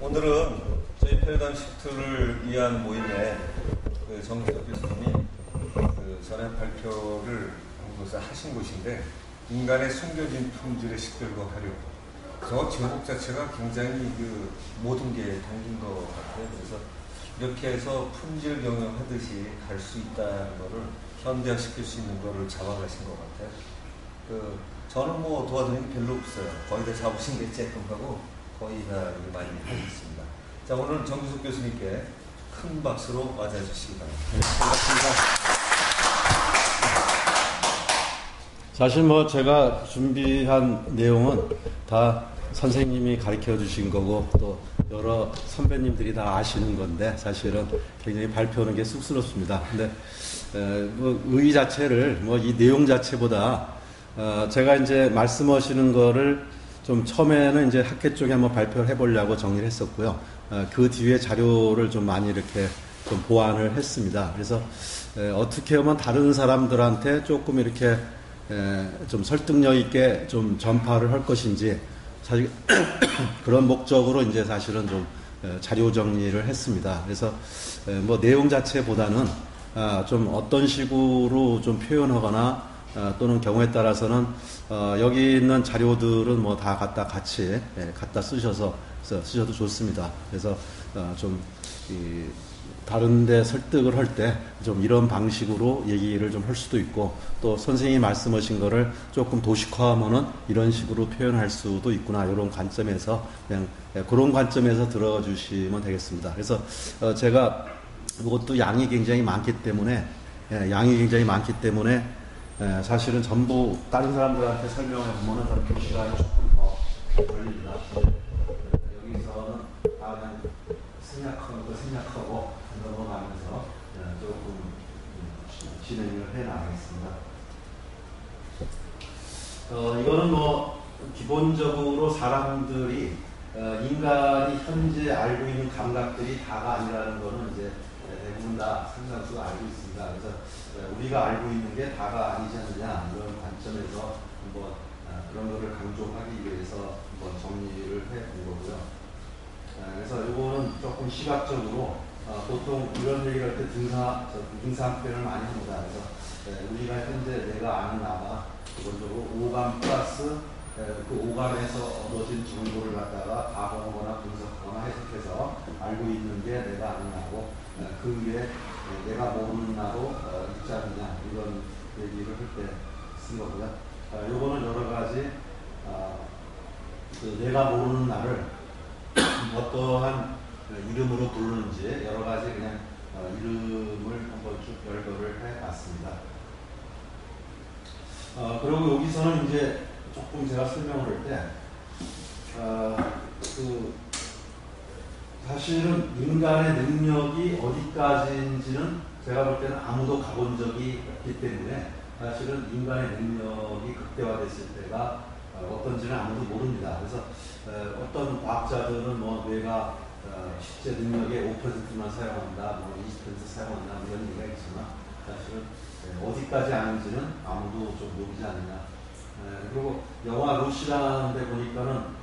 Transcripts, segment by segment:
오늘은 저희 패러다임 시프트를 위한 모임에 정기석 교수님이 전에 발표를 한 곳에 하신 곳인데, 인간의 숨겨진 품질의 식별과 활용. 저 제목 자체가 굉장히 모든 게 담긴 것 같아요. 그래서 이렇게 해서 품질 경영하듯이 갈 수 있다는 거를 현대화시킬 수 있는 거를 잡아가신 것 같아요. 저는 뭐 도와드리는 게 별로 없어요. 거의 다 잡으신 게 조금 하고 거의 다 많이 하고 있습니다. 자, 오늘 정기석 교수님께 큰 박수로 맞아주시기 바랍니다. 네, 반갑습니다. 사실 뭐 제가 준비한 내용은 다 선생님이 가르쳐 주신 거고 또 여러 선배님들이 다 아시는 건데, 사실은 굉장히 발표하는 게 쑥스럽습니다. 근데 뭐 의 자체를 뭐 이 내용 자체보다 제가 이제 말씀하시는 거를 좀 처음에는 이제 학회 쪽에 한번 발표를 해보려고 정리를 했었고요. 그 뒤에 자료를 좀 많이 이렇게 좀 보완을 했습니다. 그래서 어떻게 하면 다른 사람들한테 조금 이렇게 좀 설득력 있게 좀 전파를 할 것인지, 사실 그런 목적으로 이제 사실은 좀 자료 정리를 했습니다. 그래서 뭐 내용 자체보다는 좀 어떤 식으로 좀 표현하거나 또는 경우에 따라서는 여기 있는 자료들은 뭐 다 같이 갖다 쓰셔도 좋습니다. 그래서 좀 다른데 설득을 할 때 좀 이런 방식으로 얘기를 좀 할 수도 있고, 또 선생님이 말씀하신 거를 조금 도식화하면은 이런 식으로 표현할 수도 있구나, 이런 관점에서 그냥 그런 관점에서 들어주시면 되겠습니다. 그래서 제가 이것도 양이 굉장히 많기 때문에 사실은 전부 다른 사람들한테 설명해 보면은 그 시간이 조금 더 걸립니다. 여기서는 다 그냥 생략하고 넘어가면서 조금 진행을 해 나가겠습니다. 이거는 뭐 기본적으로 사람들이 인간이 현재 알고 있는 감각들이 다가 아니라는 거는 이제 대부분 다 상당수 알고 있습니다. 그래서 우리가 알고 있는 게 다가 아니지 않느냐, 이런 관점에서 한번 그런 거를 강조하기 위해서 한번 정리를 해 본 거고요. 그래서 이거는 조금 시각적으로 보통 이런 얘기를 할 때 등산 표현을 많이 합니다. 그래서 우리가 현재 내가 아는 나가 기본적으로 오감 플러스 그 오감에서 얻어진 정보를 갖다가 가공하거나 분석하거나 해석해서 알고 있는 게 내가 아는 나고, 그 위에 내가 모르는 나로 있지 않느냐, 이런 얘기를 할 때 쓴 거고요. 요거는 여러 가지 그 내가 모르는 나를 어떠한 이름으로 부르는지 여러 가지 그냥 이름을 한번 쭉 열거를 해봤습니다. 그리고 여기서는 이제 조금 제가 설명을 할 때, 사실은 인간의 능력이 어디까지인지는 제가 볼 때는 아무도 가본 적이 없기 때문에, 사실은 인간의 능력이 극대화됐을 때가 어떤지는 아무도 모릅니다. 그래서 어떤 과학자들은 뭐 뇌가 실제 능력의 5%만 사용한다, 뭐 20% 사용한다, 이런 얘기가 있지만, 사실은 어디까지 아는지는 아무도 좀 모르지 않느냐. 그리고 영화 루시라는 데 보니까는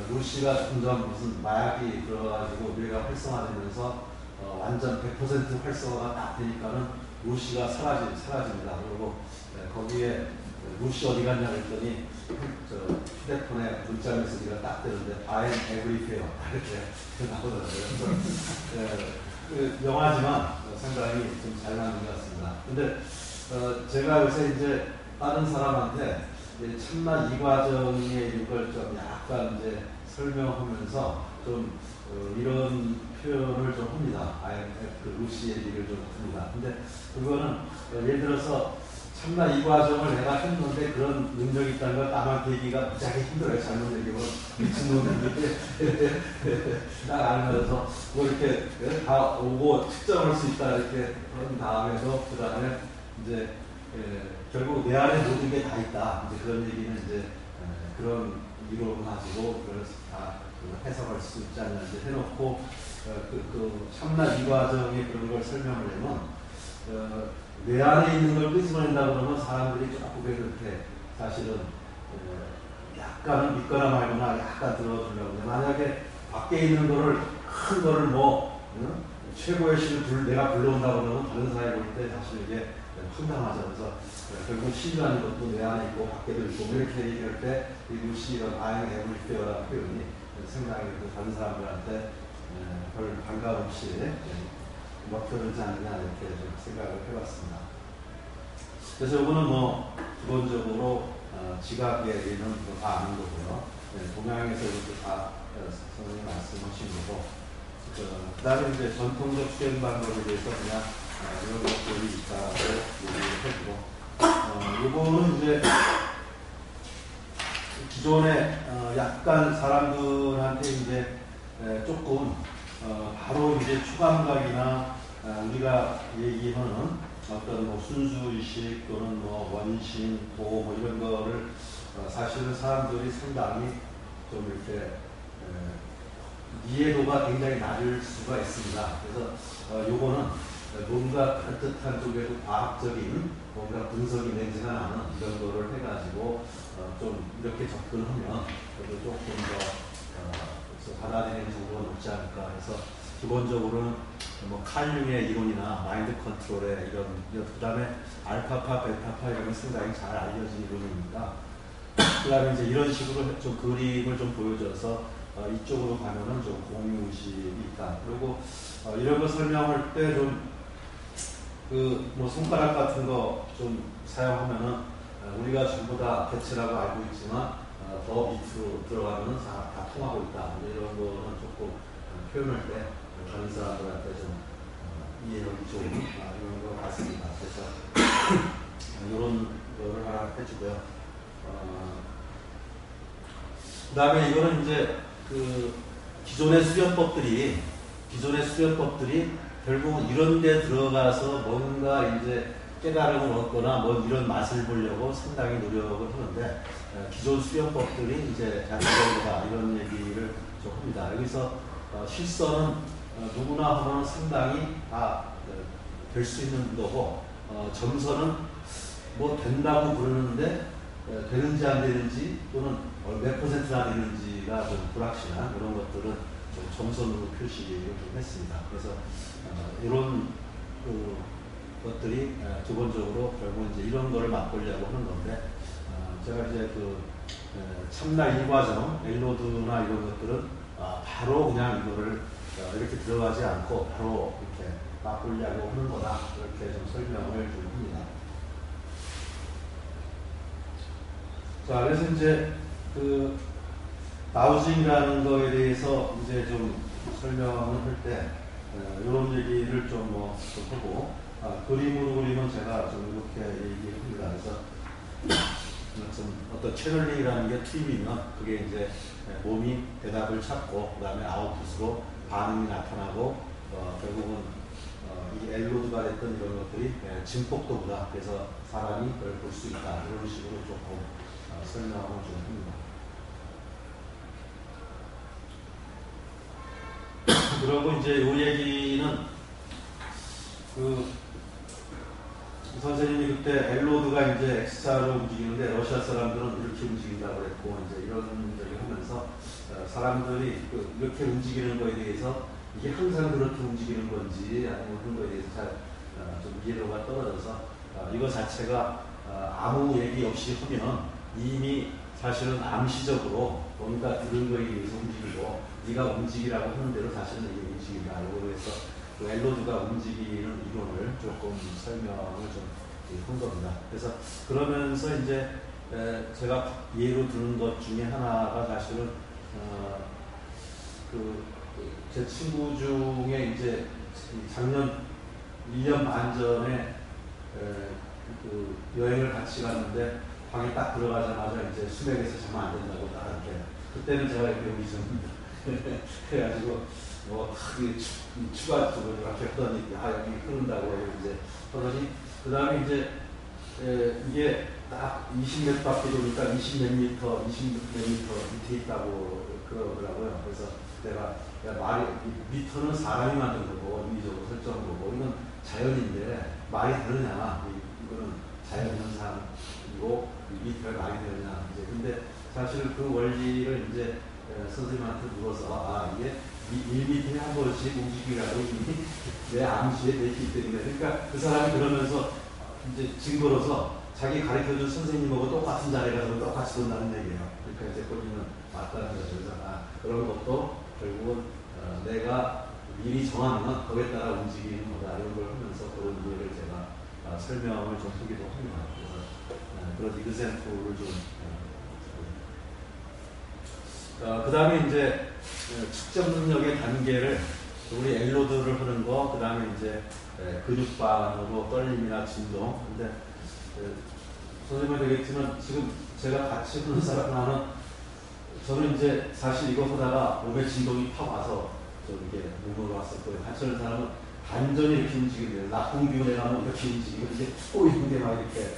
루시가 점점 무슨 마약이 들어가지고 뇌가 활성화되면서 완전 100% 활성화가 딱 되니까는 루시가 사라집니다. 그리고 거기에 루시 어디 갔냐 그랬더니 휴대폰에 문자 메시지가 딱 되는데 I am everywhere 이렇게 나오더라고요. 그 영화지만 상당히 좀 잘 만든 것 같습니다. 근데 제가 요새 이제 다른 사람한테 참나 이 과정의 이걸 좀 약간 이제 설명하면서 좀 이런 표현을 좀 합니다. 그 루시 얘기를 좀 합니다. 근데 그거는 예를 들어서 참나 이 과정을 내가 했는데 그런 능력이 있다는 걸 아마 계기가 무지하게 힘들어요. 잘못 얘기하면 미친놈인데 딱 알면서 뭐 이렇게 다 오고 측정할 수 있다 이렇게 한 다음에서 그 다음에 이제 결국 내 안에 모든 게 다 있다. 이제 그런 얘기는 이제 그런 이론을 가지고 그걸 다 해석할 수 있지 않냐 이제 해놓고 그 참나 이 과정의 그런 걸 설명을 하면 내 안에 있는 걸 끄집어낸다 그러면 사람들이 조금 그렇게 사실은 약간은 믿거나 말거나 약간 들어주려고 하는데, 만약에 밖에 있는 거를 큰 거를 뭐 최고의 신을 내가 불러온다고 그러면 다른 사람이 볼 때 사실 이게 황당하죠. 그래서 결국 신이라는 것도 내 안에 있고 밖에도 있고 이렇게 얘기할 때 이 루시가 I am everywhere라는 표현이 상당히 다른 사람들한테 별 반감 없이 먹혀들지 않느냐 이렇게 좀 생각을 해봤습니다. 그래서 이거는 뭐 기본적으로 지각 얘기는 다 아는 거고요. 동양에서 이것도 다 선생님 말씀하신 거고, 그 다음에 이제 전통적 수행 방법에 대해서 그냥 이런 것들이 있다고 얘기를 해주고, 요거는 이제 기존에 약간 사람들한테 이제 조금 바로 이제 초감각이나 우리가 얘기하는 어떤 뭐 순수의식 또는 뭐 원신, 도 뭐 이런 거를 사실은 사람들이 상당히 좀 이렇게 이해도가 굉장히 낮을 수가 있습니다. 그래서 요거는 뭔가 그럴듯한 쪽에도 과학적인 뭔가 분석이 냄새가 나는 이런 거를 해가지고 좀 이렇게 접근하면 그래도 조금 더 받아들이는 정도가 높지 않을까 해서 기본적으로는 뭐 칼융의 이론이나 마인드 컨트롤의 이런 그 다음에 알파파, 베타파 이런 건 상당히 잘 알려진 이론이니까 그 다음에 이제 이런 식으로 좀 그림을 좀 보여줘서 이쪽으로 가면은 좀 공유의식이 있다. 그리고 이런 거 설명할 때 좀 그 뭐 손가락 같은 거 좀 사용하면은 우리가 전부 다 개체라고 알고 있지만 더 밑으로 들어가면은 다 통하고 있다. 이런 거는 조금 표현할 때 다른 사람들한테 좀 이해하기 좋은 이런 것 같습니다. 그래서 이런 거를 하나 해주고요. 그 다음에 이거는 이제 그 기존의 수련법들이 결국은 이런 데 들어가서 뭔가 이제 깨달음을 얻거나 뭐 이런 맛을 보려고 상당히 노력을 하는데 기존 수련법들이 이제 자기적이다 이런 얘기를 좀 합니다. 여기서 실선은 누구나 하면 상당히 다 될 수 있는 거고 점선은 뭐 된다고 부르는데 되는지 안 되는지 또는 몇 퍼센트나 되는지가 좀 불확실한 이런 것들은 좀 점선으로 표시를 좀 했습니다. 그래서 이런 것들이 기본적으로 결국 이제 이런 거를 맛보려고 하는 건데 제가 이제 그 참나 일과정, 엘로드나 이런 것들은 바로 그냥 이거를 이렇게 들어가지 않고 바로 이렇게 맛보려고 하는 거다 이렇게 좀 설명을 좀 합니다. 자, 그래서 이제 그 다우징이라는 거에 대해서 이제 좀 설명을 할 때 이런 얘기를 좀 하고 그림으로 그리면 제가 좀 이렇게 얘기합니다. 그래서 좀 어떤 채널링이라는 게 투입이면 그게 이제 몸이 대답을 찾고 그 다음에 아웃풋으로 반응이 나타나고 결국은 이 엘로드가 됐던 이런 것들이 진폭도보다 그래서 사람이 그걸 볼 수 있다 이런 식으로 조금 설명을 좀 합니다. 그리고 이제 이 얘기는 그 선생님이 그때 엘로드가 이제 X자로 움직이는데 러시아 사람들은 이렇게 움직인다고 했고 이제 이런 얘기를 하면서 사람들이 이렇게 움직이는 거에 대해서 이게 항상 그렇게 움직이는 건지 아니면 그런 거에 대해서 잘 좀 이해도가 떨어져서 이거 자체가 아무 얘기 없이 하면 이미 사실은 암시적으로 뭔가 들은 거에 의해서 움직이고 네가 움직이라고 하는 대로 사실은 이게 움직인다. 그래서 그 엘로드가 움직이는 이론을 조금 설명을 좀 한 겁니다. 그래서 그러면서 이제 제가 예로 드는 것 중에 하나가 사실은 제 친구 중에 이제 작년 1년 반 전에 그 여행을 같이 갔는데 방에 딱 들어가자마자 이제 수맥에서 자면 안 된다고 딱 이렇게 그때는 제가 이렇게 여기 좀 그래가지고 뭐 추가 쪽을 이렇게 하더니 여기 흐른다고 이제 하더니 그 다음에 이제 이게 딱 20m 밖에 도니까 20몇 미터 밑에 있다고 그러더라고요. 그래서 내가 말이 미터는 사람이 만든 거고 인위적으로 설정한 거고 이건 자연인데 말이 되느냐 이거는 자연현상이고 미터가 말이 되느냐 이제 근데 사실 그 원리를 이제 선생님한테 물어서 이게 1미터에 한 번씩 움직이라고 이미 내 암시에 냈기 때문에 그러니까 그 사람이 그러면서 이제 증거로서 자기 가르쳐준 선생님하고 똑같은 자리에 가서 똑같이 본다는 얘기예요. 그러니까 이제 본인은 맞다는 거죠. 그래서 그런 것도 결국은 내가 미리 정하면 거기에 따라 움직이는 거다 이런 걸 하면서 그런 이해를 제가 설명을 좀 하기도 합니다. 그래서 그런 이그샘플을 좀 그 다음에 이제 측정 능력의 단계를 우리 엘로드를 하는 거, 그 다음에 이제 근육반으로 떨림이나 진동. 근데 선생님은 되겠지만 지금 제가 같이 하는 사람은 저는 이제 사실 이거 하다가 몸에 진동이 팍 와서 좀 이게 몸으로 왔었고요. 같이 하는 사람은 완전히 이렇게 움직이면 나쁜 기운에 가면 이렇게 움직이고 이제 꼬이는 게 막 이렇게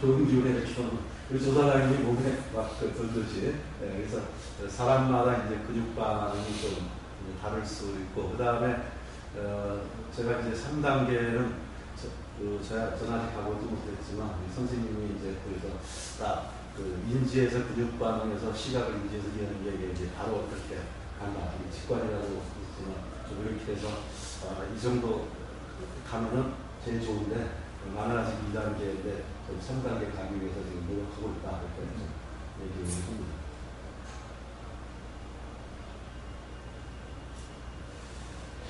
좋은 기운에 이렇게 하면 그래서 저 사람이 몸에 막 던듯이 그래서 사람마다 이제 근육반응이 좀 다를 수 있고 그 다음에 제가 이제 3단계는 저는 아직 가보지 못했지만 선생님이 이제 그래서 딱 그 인지에서 근육 반응에서 시각을 인지해서 이해하는 게 이제 바로 어떻게 간다. 직관이라고 있지만 좀 이렇게 해서 이 정도 가면은 제일 좋은데 나는 아직 2단계인데 3단계 가기 위해서 지금 노력하고 있다. 이렇게 얘기를 합니다.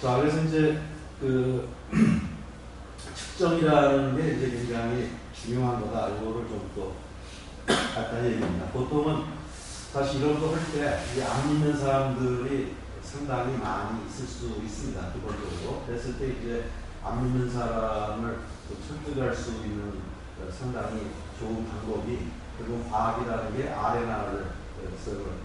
자, 그래서 이제 그 측정이라는 게 이제 굉장히 중요한 거다. 이거를 좀 또 간단히 얘기합니다. 보통은 사실 이런 거 할 때 안 믿는 사람들이 상당히 많이 있을 수 있습니다. 기본적으로. 그랬을 때 이제 안 믿는 사람을 설득할 수 있는 상당히 좋은 방법이 결국 과학이라는 게 RNA를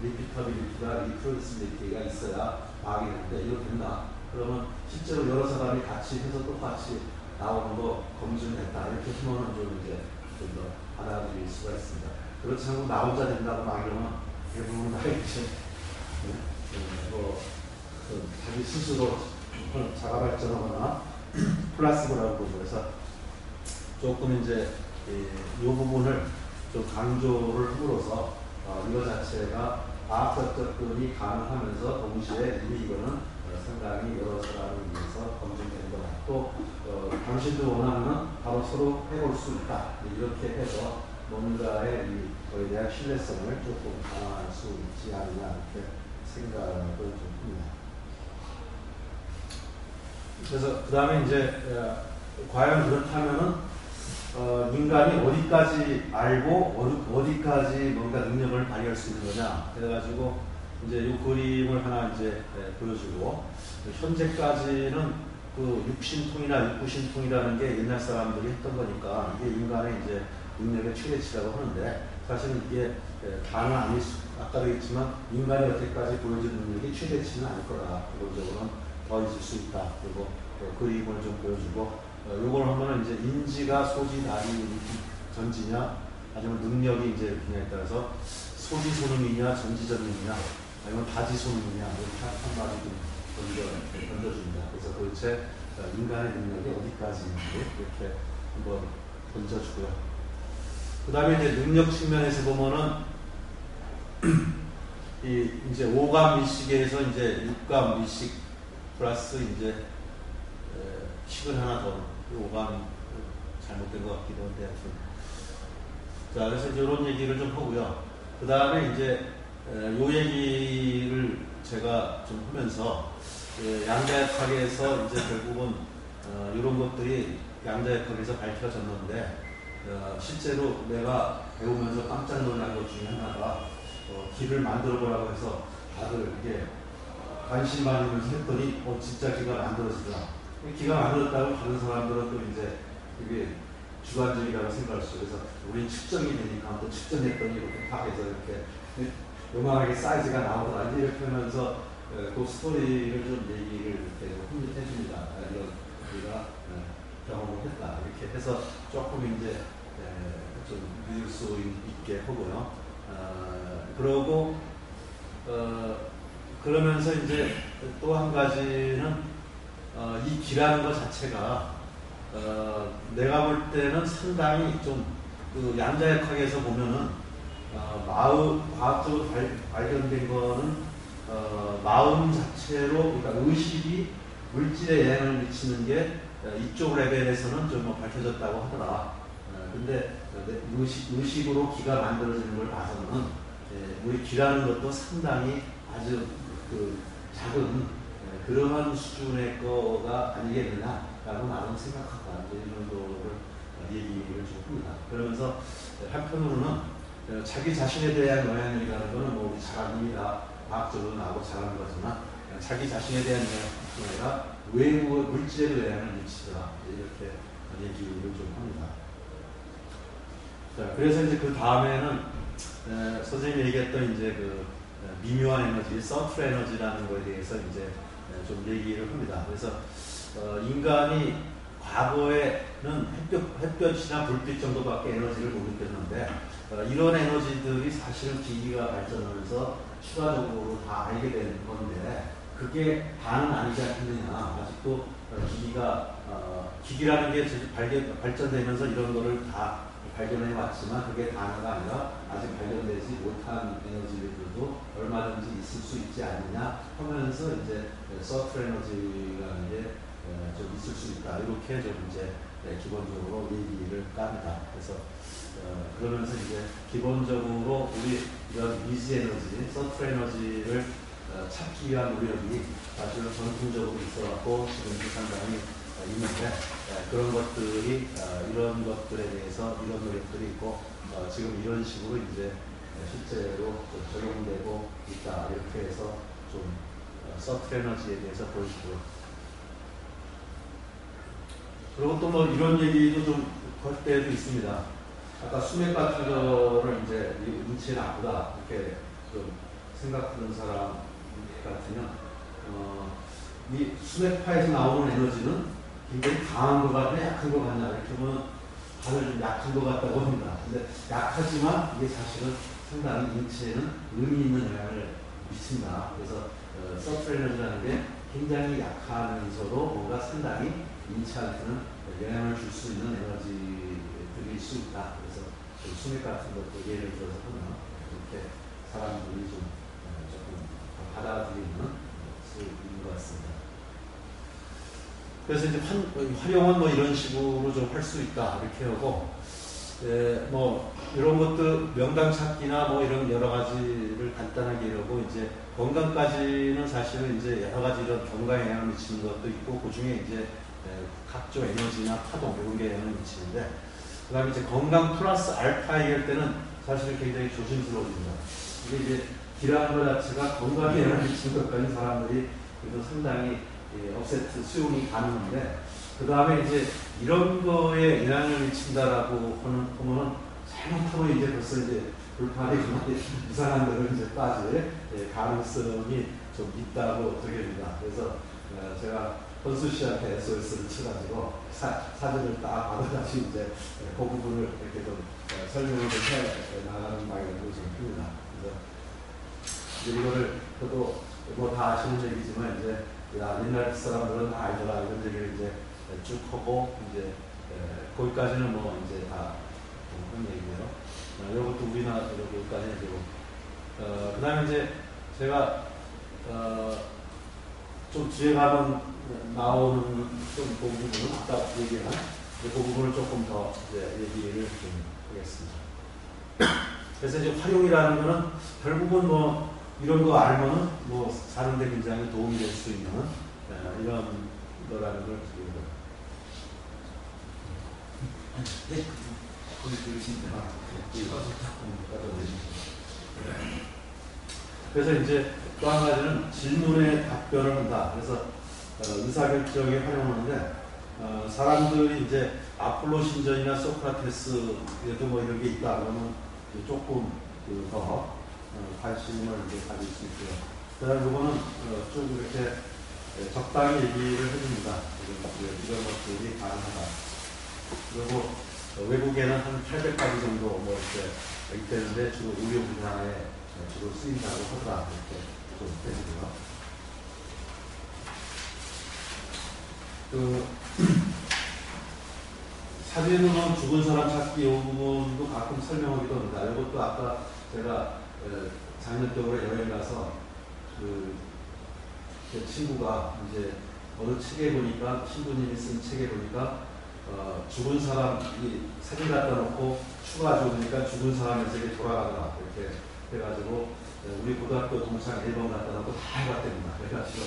리피터빌리티가 리프로듀시빌리티가 있어야 과학이 되는데 이거 된다. 그러면 실제로 여러 사람이 같이 해서 똑같이 나오는 거 검증했다. 이렇게 하면 좀 이제 좀 더 받아들일 수가 있습니다. 그렇지 않고 나 혼자 된다고 막 이러면 대부분 다 이제 자기 스스로 자가 발전하거나 플라스보라고 보고 그래서 조금 이제 이 부분을 좀 강조를 함으로써 이거 자체가 과학적 접근이 가능하면서 동시에 이미 이거는 상당히 여러 사람을 위해서 검증된 거다. 또 당신도 원하면 바로 서로 해볼 수 있다. 이렇게 해서 뭔가의 거에 대한 신뢰성을 조금 강화할 수 있지 않느냐 이렇게 생각을 좀 합니다. 그래서 그 다음에 이제 과연 그렇다면은 인간이 어디까지 알고 어디까지 뭔가 능력을 발휘할 수 있는 거냐. 그래가지고 이제 이 그림을 하나 이제 보여주고 현재까지는 그 육신통이나 육구신통이라는 게 옛날 사람들이 했던 거니까 이게 인간의 이제 능력의 최대치라고 하는데 사실은 이게 다는 아닐 수, 아까도 했지만 인간이 여태까지 보여준 능력이 최대치는 아닐 거다. 기본적으로는 더 있을 수 있다. 그리고 그림을 좀 보여주고 요걸 하면은 이제 인지가 소지 다리 전지냐 아니면 능력이 이제 그냐에 따라서 소지 소능이냐 전지 전능이냐 아니면 다지 소능이냐 이렇게 한 마디 좀 던져줍니다. 그래서 도대체 인간의 능력이 어디까지인지 이렇게 한번 던져주고요. 그 다음에 이제 능력 측면에서 보면은 이제 5감 미식에서 이제 6감 미식 플러스 이제 식은 하나 더 5감 잘못된 것 같기도 한데 하여튼 자 그래서 이런 얘기를 좀 하고요. 그 다음에 이제 요 얘기를 제가 좀 하면서 양자역학에서 이제 결국은 이런 것들이 양자역학에서 밝혀졌는데 실제로 내가 배우면서 깜짝 놀란 것 중에 하나가 기를 만들어 보라고 해서 다들 이게 관심 많으면서 했더니 진짜 기가 만들어지더라. 기가 만들었다고 다른 사람들은 또 이제 이게 주관적이라고 생각할 수 있어요. 그래서 우리 측정이 되니까 또 측정했더니 이렇게 딱 해서 이렇게 요만하게 사이즈가 나오더라. 이렇게 하면서 그 스토리를 좀 얘기를 이렇게 혼mit해 줍니다. 이런 우리가 경험을 했다. 이렇게 해서 조금 이제 좀 믿을 수 있게 하고요. 그러고 그러면서 이제 또 한 가지는 이 기라는 것 자체가 내가 볼 때는 상당히 좀 그 양자역학에서 보면은 과학적으로 발견된 거는 마음 자체로, 그러니까 의식이 물질에 영향을 미치는 게 이쪽 레벨에서는 좀 뭐 밝혀졌다고 하더라. 근데 의식으로 기가 만들어지는 걸 봐서는 우리 귀라는 것도 상당히 아주 그 작은 그러한 수준의 거가 아니겠느냐라고 나는 생각한다. 이제 이 정도를 얘기를 좀 합니다. 그러면서 한편으로는 자기 자신에 대한 영향이라는 것은 뭐 우리 잘 압니다. 과학적으로 나오고 잘하는 거지만 자기 자신에 대한 영향이 아니라 외부 물질에도 영향을 미치더라. 이렇게 얘기를 좀 합니다. 자, 그래서 이제 그 다음에는 선생님이 얘기했던 이제 그 미묘한 에너지, 서프 에너지라는 거에 대해서 이제 좀 얘기를 합니다. 그래서 인간이 과거에는 햇볕이나 불빛 정도밖에 에너지를 못 느꼈는데 이런 에너지들이 사실은 기기가 발전하면서 추가적으로 다 알게 되는 건데 그게 다는 아니지 않겠느냐. 아직도 기기라는 게 발전되면서 이런 거를 다 발견해 왔지만 그게 다가 아니라 아직 발견되지 못한 에너지들도 얼마든지 있을 수 있지 않느냐 하면서 이제 서프 에너지라는 게 좀 있을 수 있다. 이렇게 좀 이제 기본적으로 얘기를 깝니다. 그래서 그러면서 이제 기본적으로 우리 이런 미지 에너지, 서프 에너지를 찾기 위한 노력이 사실은 전통적으로 있어갖고 지금도 상당히 있는데 그런 것들이 이런 것들에 대해서 이런 노력들이 있고 지금 이런 식으로 이제 실제로 적용되고 있다. 이렇게 해서 좀 서프 에너지에 대해서 보여주고 그리고 또 뭐 이런 얘기도 좀 할 때도 있습니다. 아까 수맥 같은 거를 이제 인체는 아프다 이렇게 좀 생각하는 사람 같으면 이 수맥파에서 나오는 에너지는 굉장히 강한 것 같냐 약한 것 같냐 이렇게 보면 다들 좀 약한 것 같다고 합니다. 근데 약하지만 이게 사실은 상당히 인체에는 의미 있는 영향을 미친다. 그래서 서프 에너지라는 게 굉장히 약하면서도 뭔가 상당히 인체한테는 영향을 줄 수 있는 에너지들일 수 있다. 그래서 수맥 같은 것도 예를 들어서 하면 이렇게 사람들이 좀 조금 받아들이는 수 있는 것 같습니다. 그래서 이제 활용은 뭐 이런 식으로 좀 할 수 있다 이렇게 하고 뭐 이런 것도 명당 찾기나 뭐 이런 여러 가지를 간단하게 이러고 이제 건강까지는 사실은 이제 여러 가지 이런 건강에 영향을 미치는 것도 있고 그 중에 이제 각종 에너지나 파동 이런 게 영향을 미치는데 그다음에 이제 건강 플러스 알파 얘기할 때는 사실은 굉장히 조심스러워집니다. 이게 이제 기라는 것 자체가 건강에 영향을 미치는 것까지 사람들이 그래도 상당히 업세트 수용이 가능한데 그 다음에 이제 이런 거에 영향을 미친다라고 하면은 잘못하면 이제 벌써 이제 불판이거나 이상한 데로 이제 빠질 가능성이 좀 있다고 드립니다. 그래서 제가 헌수 씨한테 SOS를 쳐가지고 사진을 딱 받아가지고 이제 그 부분을 이렇게 좀 설명을 해 나가는 방향으로 좀 큽니다. 그래서 이제 이거를 저도 뭐 다 아시는 얘기지만 이제 옛날 사람들은 다 알더라 이런 얘기를 이제 쭉 하고 이제 거기까지는 뭐 이제 다 한 얘기고요. 이것도 우리나라 여기까지 되고 그다음에 이제 제가 좀 뒤에 가면 나오는 좀 그 부분은 아까 얘기한 그 부분을 조금 더 이제 얘기를 좀 하겠습니다. 그래서 이제 활용이라는 거는 결국은 뭐 이런 거 알면은 뭐 사는데 굉장히 도움이 될 수 있는 이런 거라는 걸 드립니다. 네, 거기 들으신다. 그래서 이제 또 한 가지는 질문에 답변을 한다. 그래서 의사결정에 활용하는데 사람들이 이제 아폴로 신전이나 소크라테스에도 뭐 이런 게 있다 그러면 조금 더 관심을 이제 가질 수 있고요. 그다음 이거는 좀 이렇게 적당히 얘기를 해줍니다. 이런 것들이 가능하다. 그리고 외국에는 한 800가지 정도 뭐 이렇게 있대는데 주로 의료 분야에 주로 쓰인다고 하더라. 이렇게 좀 해주고요. 사진으로 죽은 사람 찾기 이 부분도 가끔 설명하기도 합니다. 이것도 아까 제가 작년적으로 여행 가서 제 친구가 이제 어느 책에 보니까 신부님이 쓴 책에 보니까 죽은 사람이 사진 갖다 놓고 추가 적으니까 죽은 사람에서 이게 돌아가더라 이렇게 해가지고 우리 고등학교 동창 앨범 갖다 놓고 다 해봤답니다. 그래가지고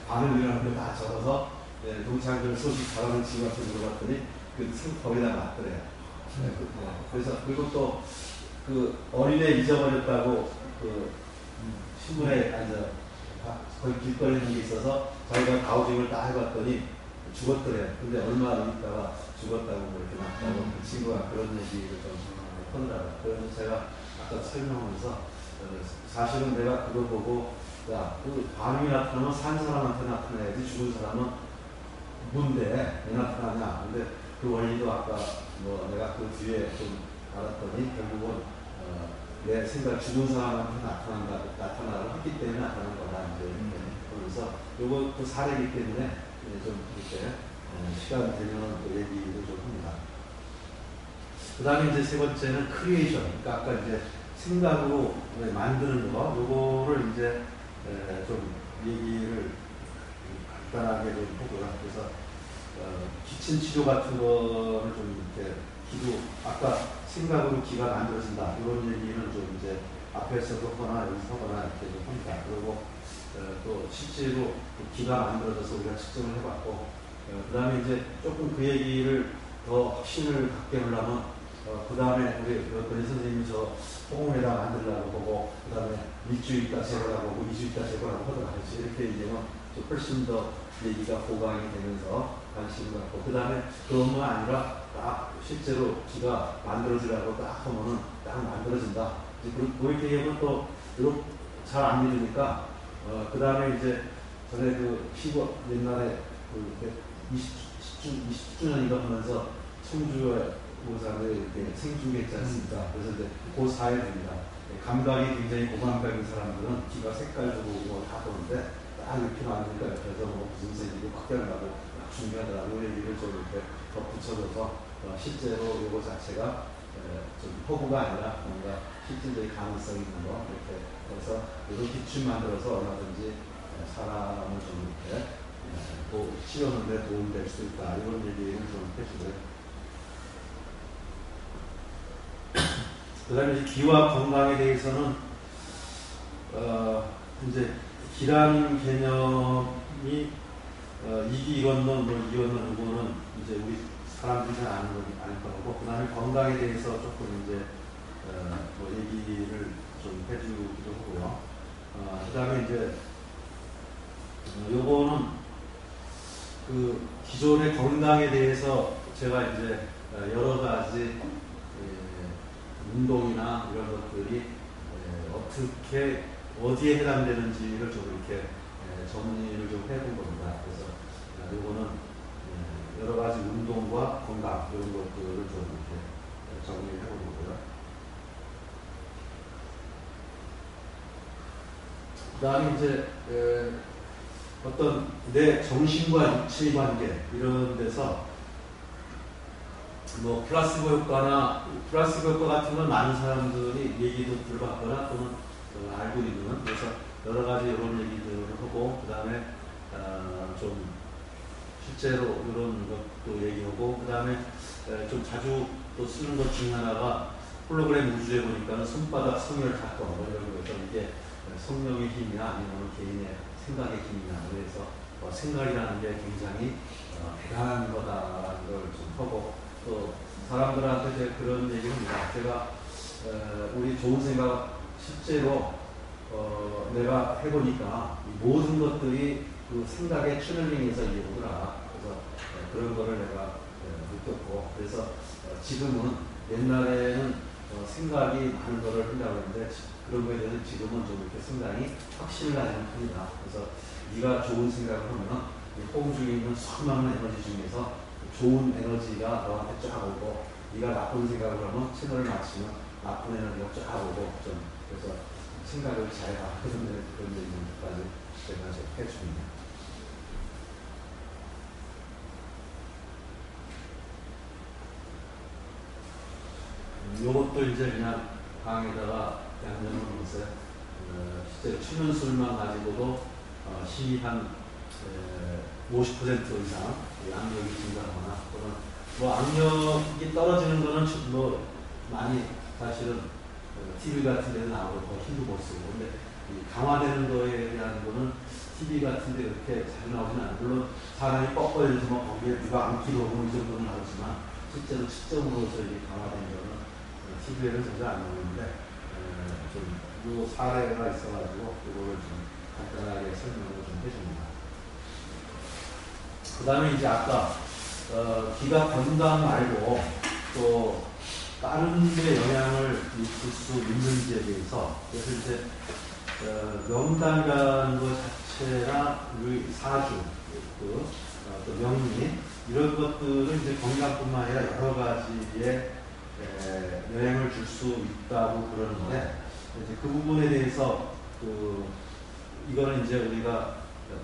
반을 일어나는 거다 적어서 동창들 소식 잘하는 친구한테 물어봤더니 거기다 놨더래요. 그래서 그리고 또 그 어린애 잊어버렸다고 신문에 거의 길거리는 게 있어서 자기가 가우징을 다 해봤더니 죽었더래요. 근데 얼마 있다가 죽었다고 뭐 이렇게 났다고 그 친구가 그런 얘기를 좀 하더라고요. 그래서 제가 아까 설명하면서 사실은 내가 그거 보고 그 반응이 나타나면 산 사람한테 나타나야지 죽은 사람은 뭔데 왜 나타나냐. 근데 그 원리도 아까 뭐 내가 그 뒤에 좀 알았더니 결국은 내 생각 죽은 사람한테 나타나를 했기 때문에 나타난 거다. 이제 그래서 요거 또 사례이기 때문에 좀 이렇게 시간 되면 또 얘기를 좀 합니다. 그 다음에 이제 세 번째는 크리에이션. 그러니까 아까 이제 생각으로 만드는 거, 요거를 이제 좀 얘기를 간단하게 좀 보고요. 그래서 기침 치료 같은 거를 좀 이렇게 아까 생각으로 기가 만들어진다. 이런 얘기는 좀 이제 앞에서도 하거나 여기서 하거나 이렇게 좀 합니다. 그리고 또 실제로 기가 만들어져서 우리가 측정을 해봤고, 그 다음에 이제 조금 그 얘기를 더 확신을 갖게 하려면, 그 다음에 우리 권희 선생님이 저 호공에다 만들려고 보고, 그 다음에 일주일 있다 재고라고 보고, 2주 있다 재고라고 하더라고요. 이렇게 이제는 훨씬 더 얘기가 보강이 되면서 관심을 갖고, 그 다음에 그것만 아니라 딱 실제로 기가 만들어지라고 딱 하면은 딱 만들어진다. 그렇게 얘기하면 또 잘 안 믿으니까, 그 다음에 이제 전에 그 피고 옛날에 그 20주년인가 하면서 청주에 모사를 이렇게 생중계했지 않습니까? 그래서 이제 그 사회 됩니다. 감각이 굉장히 고감각인 사람들은 기가 색깔도 보고 뭐 다 보는데 딱 이렇게 만드니까 옆에서 뭐 무슨 색이고 바뀌어나가고 중요하더라고. 얘기를 좀 이렇게 덧붙여줘서 실제로 이거 자체가 좀 허구가 아니라 뭔가 실질적인 가능성이 있는 거 이렇게 해서 이런 기침 만들어서 얼마든지 사람을 좀 이렇게 치료하는데 도움될 수 있다. 이런 얘기를 좀 해주고요. 그 다음에 기와 건강에 대해서는 이제 기라는 개념이 이기 이건넌 뭐 이건넌 이거는 이제 우리 사람들이 잘 아는 건 아닐 거고, 그 다음에 건강에 대해서 조금 이제 뭐 얘기를 좀 해주기도 하고요. 그 다음에 이제 요거는 그 기존의 건강에 대해서 제가 이제 여러 가지 운동이나 이런 것들이 어떻게 어디에 해당되는지를 좀 이렇게 정리를 좀 해본 겁니다. 그래서 이거는 여러 가지 운동과 건강 이런 것들을 좀 이렇게 정리를 해본 거고요. 그 다음에 이제 어떤 내 정신과 육체의 관계 이런 데서 뭐 플라시보 효과 같은 건 많은 사람들이 얘기도 들어봤거나 또는 알고 있는, 그래서 여러 가지 이런 얘기들을 하고, 그 다음에 좀 실제로 이런 것도 얘기하고, 그 다음에 좀 자주 또 쓰는 것 중에 하나가 홀로그램 우주에 보니까는 손바닥 성열 사건 뭐 이런 거죠. 이게 성령의 힘이나 아니면 개인의 생각의 힘이나, 그래서 생각이라는 게 굉장히 대단한 거다라는 걸 좀 하고, 또 사람들한테 이제 그런 얘기를 합니다. 제가 우리 좋은 생각 실제로 내가 해보니까 이 모든 것들이 그 생각의 채널링에서 이루어지더라. 그래서 그런 거를 내가 느꼈고, 그래서 지금은 옛날에는 생각이 많은 거를 한다고 했는데 그런 거에 대해서 지금은 좀 이렇게 상당히 확신을 가지는 편이다. 그래서 네가 좋은 생각을 하면 호흡 중에 있는 수많은 에너지 중에서 좋은 에너지가 너한테 쫙 오고, 네가 나쁜 생각을 하면 채널을 맞추면 나쁜 에너지가 쫙 오고, 좀 그래서 생각을 잘 봐. 그런 얘기까지 제가 좀 해줍니다. 요것도 이제 그냥 방에다가 양념은 글쎄 실제 추면술만 가지고도 시한 50% 이상 악력이 증가하거나 또는 뭐 악력이 떨어지는 거는 뭐 많이 사실은 TV 같은 데는 나오고 더 힘도 못 쓰고 근데 이 강화되는 거에 대한 거는 TV 같은 데 그렇게 잘 나오진 않아요. 물론 사람이 뻐뻐해서 뭐 거기에 누가 안기도 오고 이 정도는 나오지만 실제로 측정으로서 이게 강화된 거는 TV에는 전혀 안 나오는데 좀 요 사례가 있어가지고 이거를 좀 간단하게 설명을 좀 해줍니다. 그 다음에 이제 아까 기가 건강 말고 또 다른 데 영향을 미칠 수 있는지에 대해서 그래서 이제 명단이라는 것 자체나 사주 또 명리 이런 것들은 이제 건강뿐만 아니라 여러 가지에 영향을 줄 수 있다고 그러는데 이제 그 부분에 대해서 이거는 이제 우리가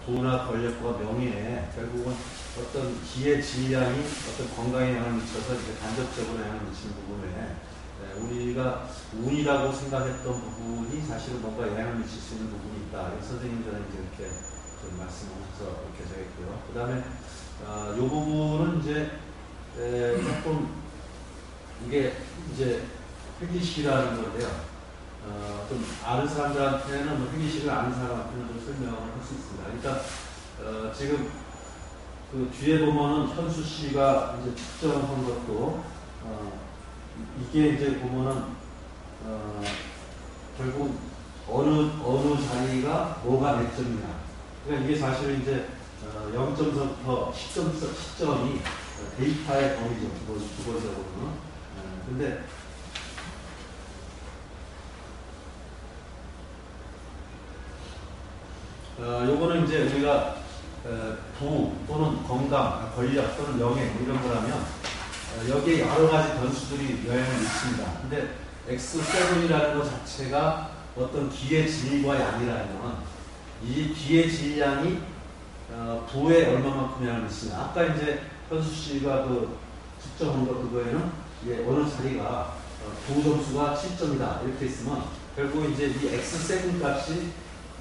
도나 권력과 명예에 결국은 어떤 기의 질량이 어떤 건강에 영향을 미쳐서 이제 간접적으로 영향을 미치는 부분에 우리가 운이라고 생각했던 부분이 사실은 뭔가 영향을 미칠 수 있는 부분이 있다. 선생님들은 이제 이렇게 좀 말씀하셔서 이렇게 되겠고요. 그 다음에 이 부분은 이제 조금 이게 이제 회기식이라는 건데요. 좀 아는 사람들한테는 뭐 회기식을 아는 사람한테는 좀 설명을 할 수 있습니다. 그러니까 지금 그 뒤에 보면은 현수 씨가 이제 측정한 것도 이게 이제 보면은 결국 어느 자리가 뭐가 몇 점이냐. 그러니까 이게 사실은 이제 0점서부터 10점이 데이터의 범위죠. 기본적으로는. 근데 요거는 이제 우리가 부 또는 건강, 권력 또는 명예 뭐 이런 거라면 여기에 여러 가지 변수들이 영향을 미칩니다. 근데 X7이라는 것 자체가 어떤 기의 질과 양이라면 이 기의 질량이 부에 얼마만큼 영향을 미치냐. 아까 이제 현수 씨가 그 측정한 거 그거에는 이게 어느 자리가 부 점수가 7점이다 이렇게 있으면 결국 이제 이 X7 값이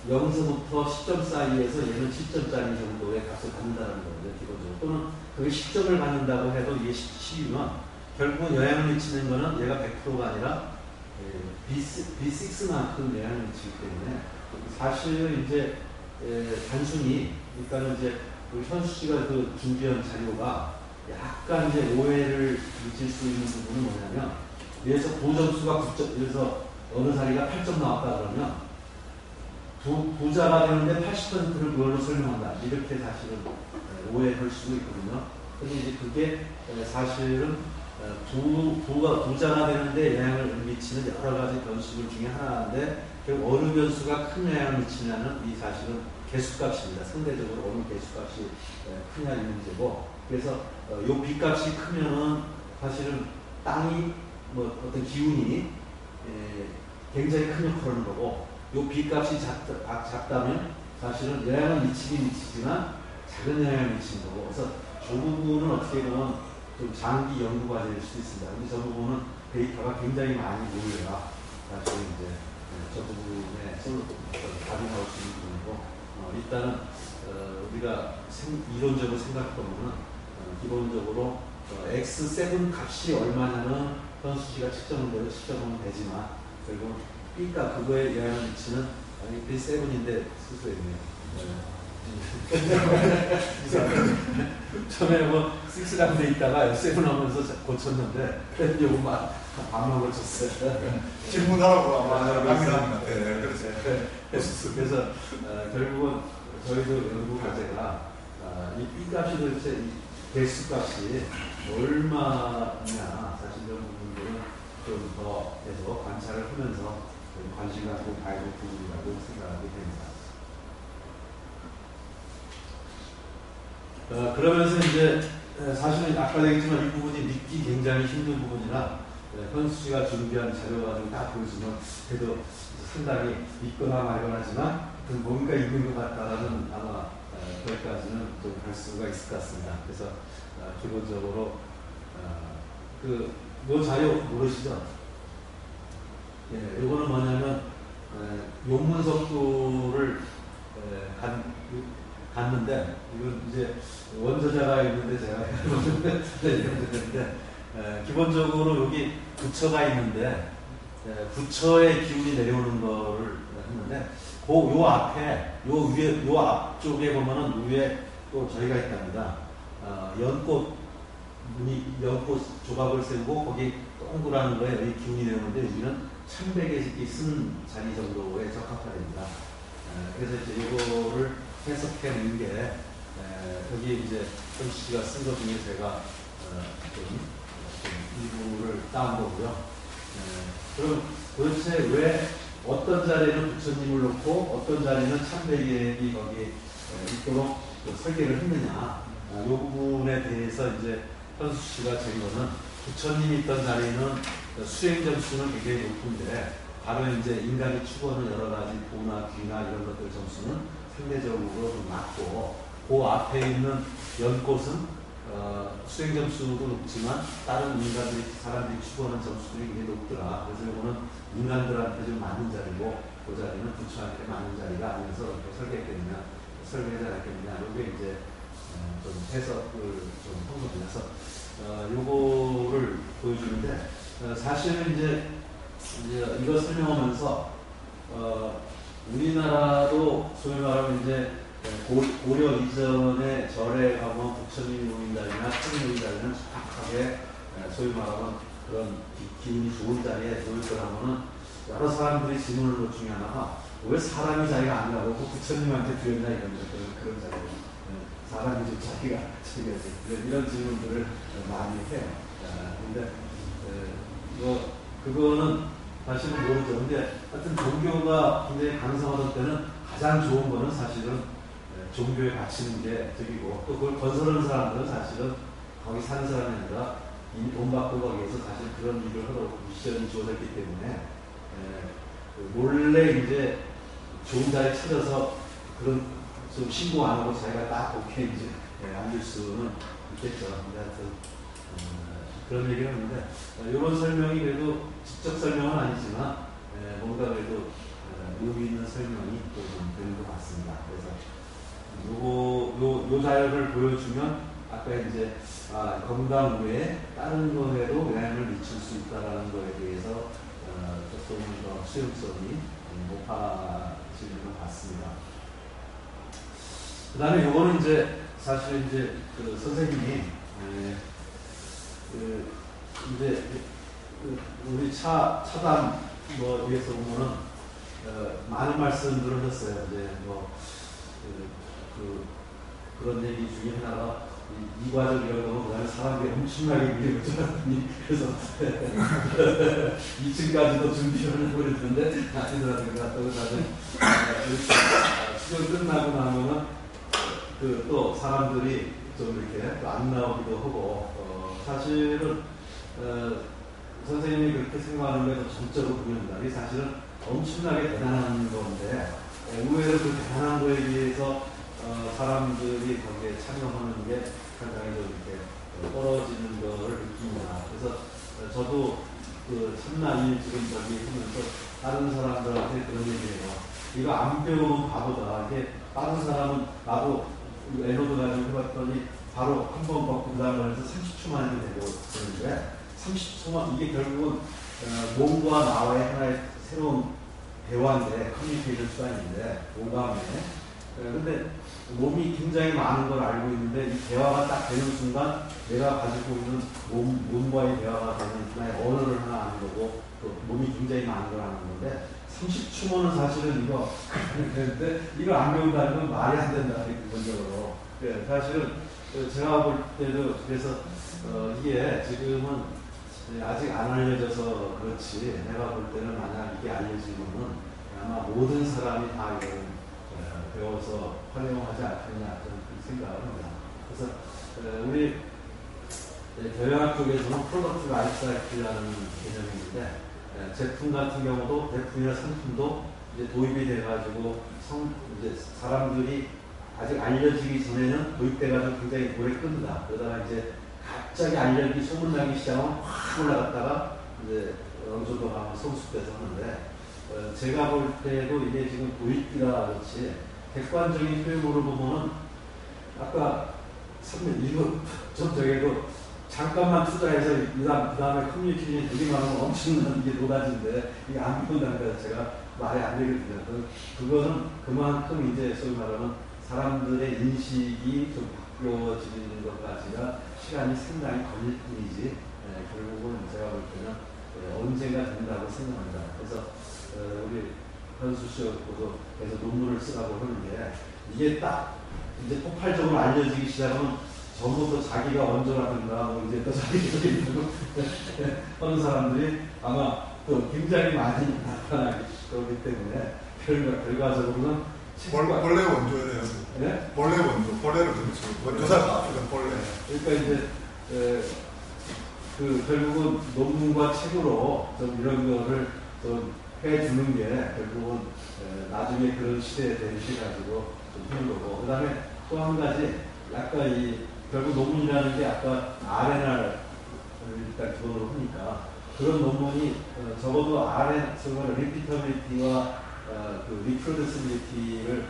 0서부터 10점 사이에서 얘는 7점짜리 정도의 값을 받는다는 거죠, 기본적으로. 또는 그게 10점을 받는다고 해도 이게 10이면 결국은 영향을 미치는 거는 얘가 100%가 아니라 B6만큼 영향을 미치기 때문에 사실 이제 단순히 그러니까 이제 우리 현수 씨가 그 준비한 자료가 약간 이제 오해를 미칠 수 있는 부분은 뭐냐면 여기서 고점수가 9점, 그래서 어느 자리가 8점 나왔다 그러면 부자가 되는데 80%를 그걸로 설명한다. 이렇게 사실은 오해할 수도 있거든요. 근데 이제 그게 사실은 부자가 되는데 영향을 미치는 여러 가지 변수들 중에 하나인데 결국 어느 변수가 큰 영향을 미치냐는 이 사실은 개수값입니다. 상대적으로 어느 개수값이 크냐 이 문제고 그래서 요 B값이 크면은 사실은 땅이 뭐 어떤 기운이 굉장히 큰 역할을 하는 거고 요 B값이 작다면 사실은 영향을 미치긴 미치지만 작은 영향을 미치는 거고 그래서 저 부분은 어떻게 보면 좀 장기 연구가 될 수 있습니다. 근데 저 부분은 데이터가 굉장히 많이 모여야 사실 이제 저 부분에 답이 나올 수 있는 부분이고 일단은 우리가 이론적으로 생각해보면 기본적으로 X7 값이 얼마냐는 현수 씨가 측정한 대로 측정하면 되지만 결국 B가 그거에 영향을 미치는 아니 B7인데 수수했네요. 처음에 뭐 6라고 돼 있다가 7 하면서 고쳤는데 그래도 요거만 반만 고쳤어요. 질문하라고 아마 강의합니다. 네, 그렇죠. 그래서 결국은 저희도 연구 과제가 이 B값이 도대체 이 개수값이 얼마냐 사실 이런 부분들은 좀 더 계속 관찰을 하면서 관심 갖고 봐야 될 부분이라고 생각하게 됩니다. 그러면서 이제 사실은 아까 얘기했지만 이 부분이 믿기 굉장히 힘든 부분이라 현수 씨가 준비한 자료가 좀 딱 보여주면 그래도 상당히 믿거나 말거나 하지만 뭔가 있는 것 같다라는 아마 거기까지는 좀 갈 수가 있을 것 같습니다. 그래서 기본적으로 요 자료 모르시죠? 예, 이거는 뭐냐면 용문석두를 갔는데 이건 이제 원저자가 있는데 제가 했는데 기본적으로 여기 부처가 있는데 부처의 기운이 내려오는 거를 했는데 요 앞에 요 위에 요 앞쪽에 보면은 위에 또 저희가 있답니다. 연꽃 조각을 세우고 거기 동그란 거에 여기 기운이 내려오는데 여기는 천백의 쓴 자리 정도에 적합하답니다. 그래서 이제 이거를 해석해 놓은 게 여기 이제 현수 씨가 쓴 것 중에 제가 좀 일부를 따온 거고요. 그럼 도대체 왜 어떤 자리에는 부처님을 놓고 어떤 자리에는 참배객이 거기 있도록 설계를 했느냐 이 부분에 대해서 이제 현수 씨가 적은 부처님이 있던 자리는 수행 점수는 굉장히 높은데 바로 이제 인간이 추구하는 여러 가지 도나 귀나 이런 것들 점수는 상대적으로 좀 낮고 그 앞에 있는 연꽃은 수행 점수도 높지만 다른 사람들이 추구하는 점수들이 굉장히 높더라. 그래서 이거는 인간들한테 좀 맞는 자리고 그 자리는 부처한테 맞는 자리가 아니면서 이렇게 설계했겠느냐 설계하지 않았겠느냐 이게 이제 좀 해석을 좀 한 겁니다. 요거를 보여주는데 사실은 이제 이거 설명하면서 우리나라도 소위 말하면 이제 고려 이전의 절에 가면 부처님 모인다리나 스님 모인다리는 정확하게 소위 말하면 그런 기운이 좋은 자리에 놓일 거라면은 여러 사람들이 질문을 것 중에 하나가 왜 사람이 자리가 안 나고 부처님한테 드렸나 이런 그런 자리가 사람이 좀 자기가 이런 질문들을 많이 해요. 근데 그거는 사실은 모르죠. 근데 하여튼 종교가 굉장히 강성하던 때는 가장 좋은 거는 사실은 종교에 바치는 게 덕이고 또 그걸 건설하는 사람들은 사실은 거기 사는 사람이 아니라 이미 돈 받고 거기에서 사실 그런 일을 하도록 미션이 주어졌기 때문에 몰래 이제 좋은 자리 찾아서 그런 좀 신고 안 하고 자기가 딱 오케이 이제 앉을 수는 있겠죠. 근데 하여튼 그런 얘기를 하는데 이런 설명이 그래도 직접 설명은 아니지만 뭔가 그래도 의미 있는 설명이 또 좀 되는 것 같습니다. 그래서 요 자료를 보여주면 아까 이제 건강 외에 다른 거에도 영향을 미칠 수 있다라는 거에 대해서 조금 더 수용성이 높아지는 것 같습니다. 그 다음에 요거는 이제 사실 이제 그 선생님이 이제 우리 차담 위에서 보면은 많은 말씀들을 하셨어요. 이제 그런 얘기 중에 하나가 이과적이라고 그다음에 사람들이 엄청나게 밀려들었더니 그래서 2층까지도 준비를 하고 그랬는데 아니더라도 갔다고 나중에 수련 끝나고 나면은 또 사람들이 좀 이렇게 또 안 나오기도 하고 사실은 선생님이 그렇게 생각하는 게 더 전적으로 보인다. 이게 사실은 엄청나게 대단한 건데 의외로 그 대단한 거에 비해서 사람들이 거기에 참여하는 게 상당히 좀 이렇게 떨어지는 거를 느낍니다. 그래서 저도 그 참나이 지금 저기 하면서 다른 사람들한테 그런 얘기해요. 이거 안 배우면 바보다. 이게 다른 사람은 나도 에너드 가지고 해봤더니 바로 한 번 받고 그 다음에 해서 30초 만에 되고 그러는데 30초만 이게 결국은 몸과 나와의 하나의 새로운 대화인데 커뮤니케이션 수단인데 오감에 근데 몸이 굉장히 많은 걸 알고 있는데 이 대화가 딱 되는 순간 내가 가지고 있는 몸과의 대화가 되는 하나의 언어를 하나 아는 거고 또 몸이 굉장히 많은 걸 아는 건데 30초면은 사실은 이거 그런데 이걸 안 배운다는 건 말이 안 된다 기본적으로. 사실은 제가 볼 때도 그래서 이게 지금은 아직 안 알려져서 그렇지 내가 볼 때는 만약 이게 알려지면은 아마 모든 사람이 다 이걸 배워서 활용하지 않겠냐 저는 그렇게 생각을 합니다. 그래서 우리 경영학 쪽에서는 프로덕트 라이프 사이클이라는 개념이 있는데 제품 같은 경우도 제품이나 상품도 이제 도입이 돼가지고 이제 사람들이 아직 알려지기 전에는 도입돼가지고 굉장히 오래 끈다. 그러다가 이제 갑자기 소문나기 시작하면 확 올라갔다가 이제 어느 정도 가면 성숙돼서 하는데 제가 볼 때도 이게 지금 도입기라 그렇지 객관적인 표현으로 보면은 아까 선배 이거 전 저게도 잠깐만 투자해서 그 다음에 커뮤니케이션이 되게 많으면 엄청난 게 노다진데 이게 안 보인다는 거 제가 말이 안 되거든요. 그거는 그만큼 이제 소위 말하는 사람들의 인식이 좀 바뀌어지는 것까지가 시간이 상당히 걸릴 뿐이지 결국은 제가 볼 때는 언젠가 된다고 생각합니다. 그래서 우리 현수 씨하고도 계속 논문을 쓰라고 하는데 이게 딱 이제 폭발적으로 알려지기 시작하면 전부터 자기가 원조라든가 뭐 이제 또 자기가 있고 하는 사람들이 아마 또 굉장히 많이 나타나기 때문에 결과적으로는 본래 원조예요. 네? 본래 원조, 본래를 그렇죠. 원조사가 앞에는 본래. 그러니까 이제 그 결국은 논문과 책으로 좀 이런 거를 좀 해주는 게 결국은 나중에 그런 시대에 대비해가지고 좀 하는 거고 그다음에 또 한 가지 약간 이 결국 논문이라는 게 아까 RNR을 일단 기본으로 하니까 그런 논문이 적어도 RN, 정말 리피터빌리티와 그 리프로듀시빌리티를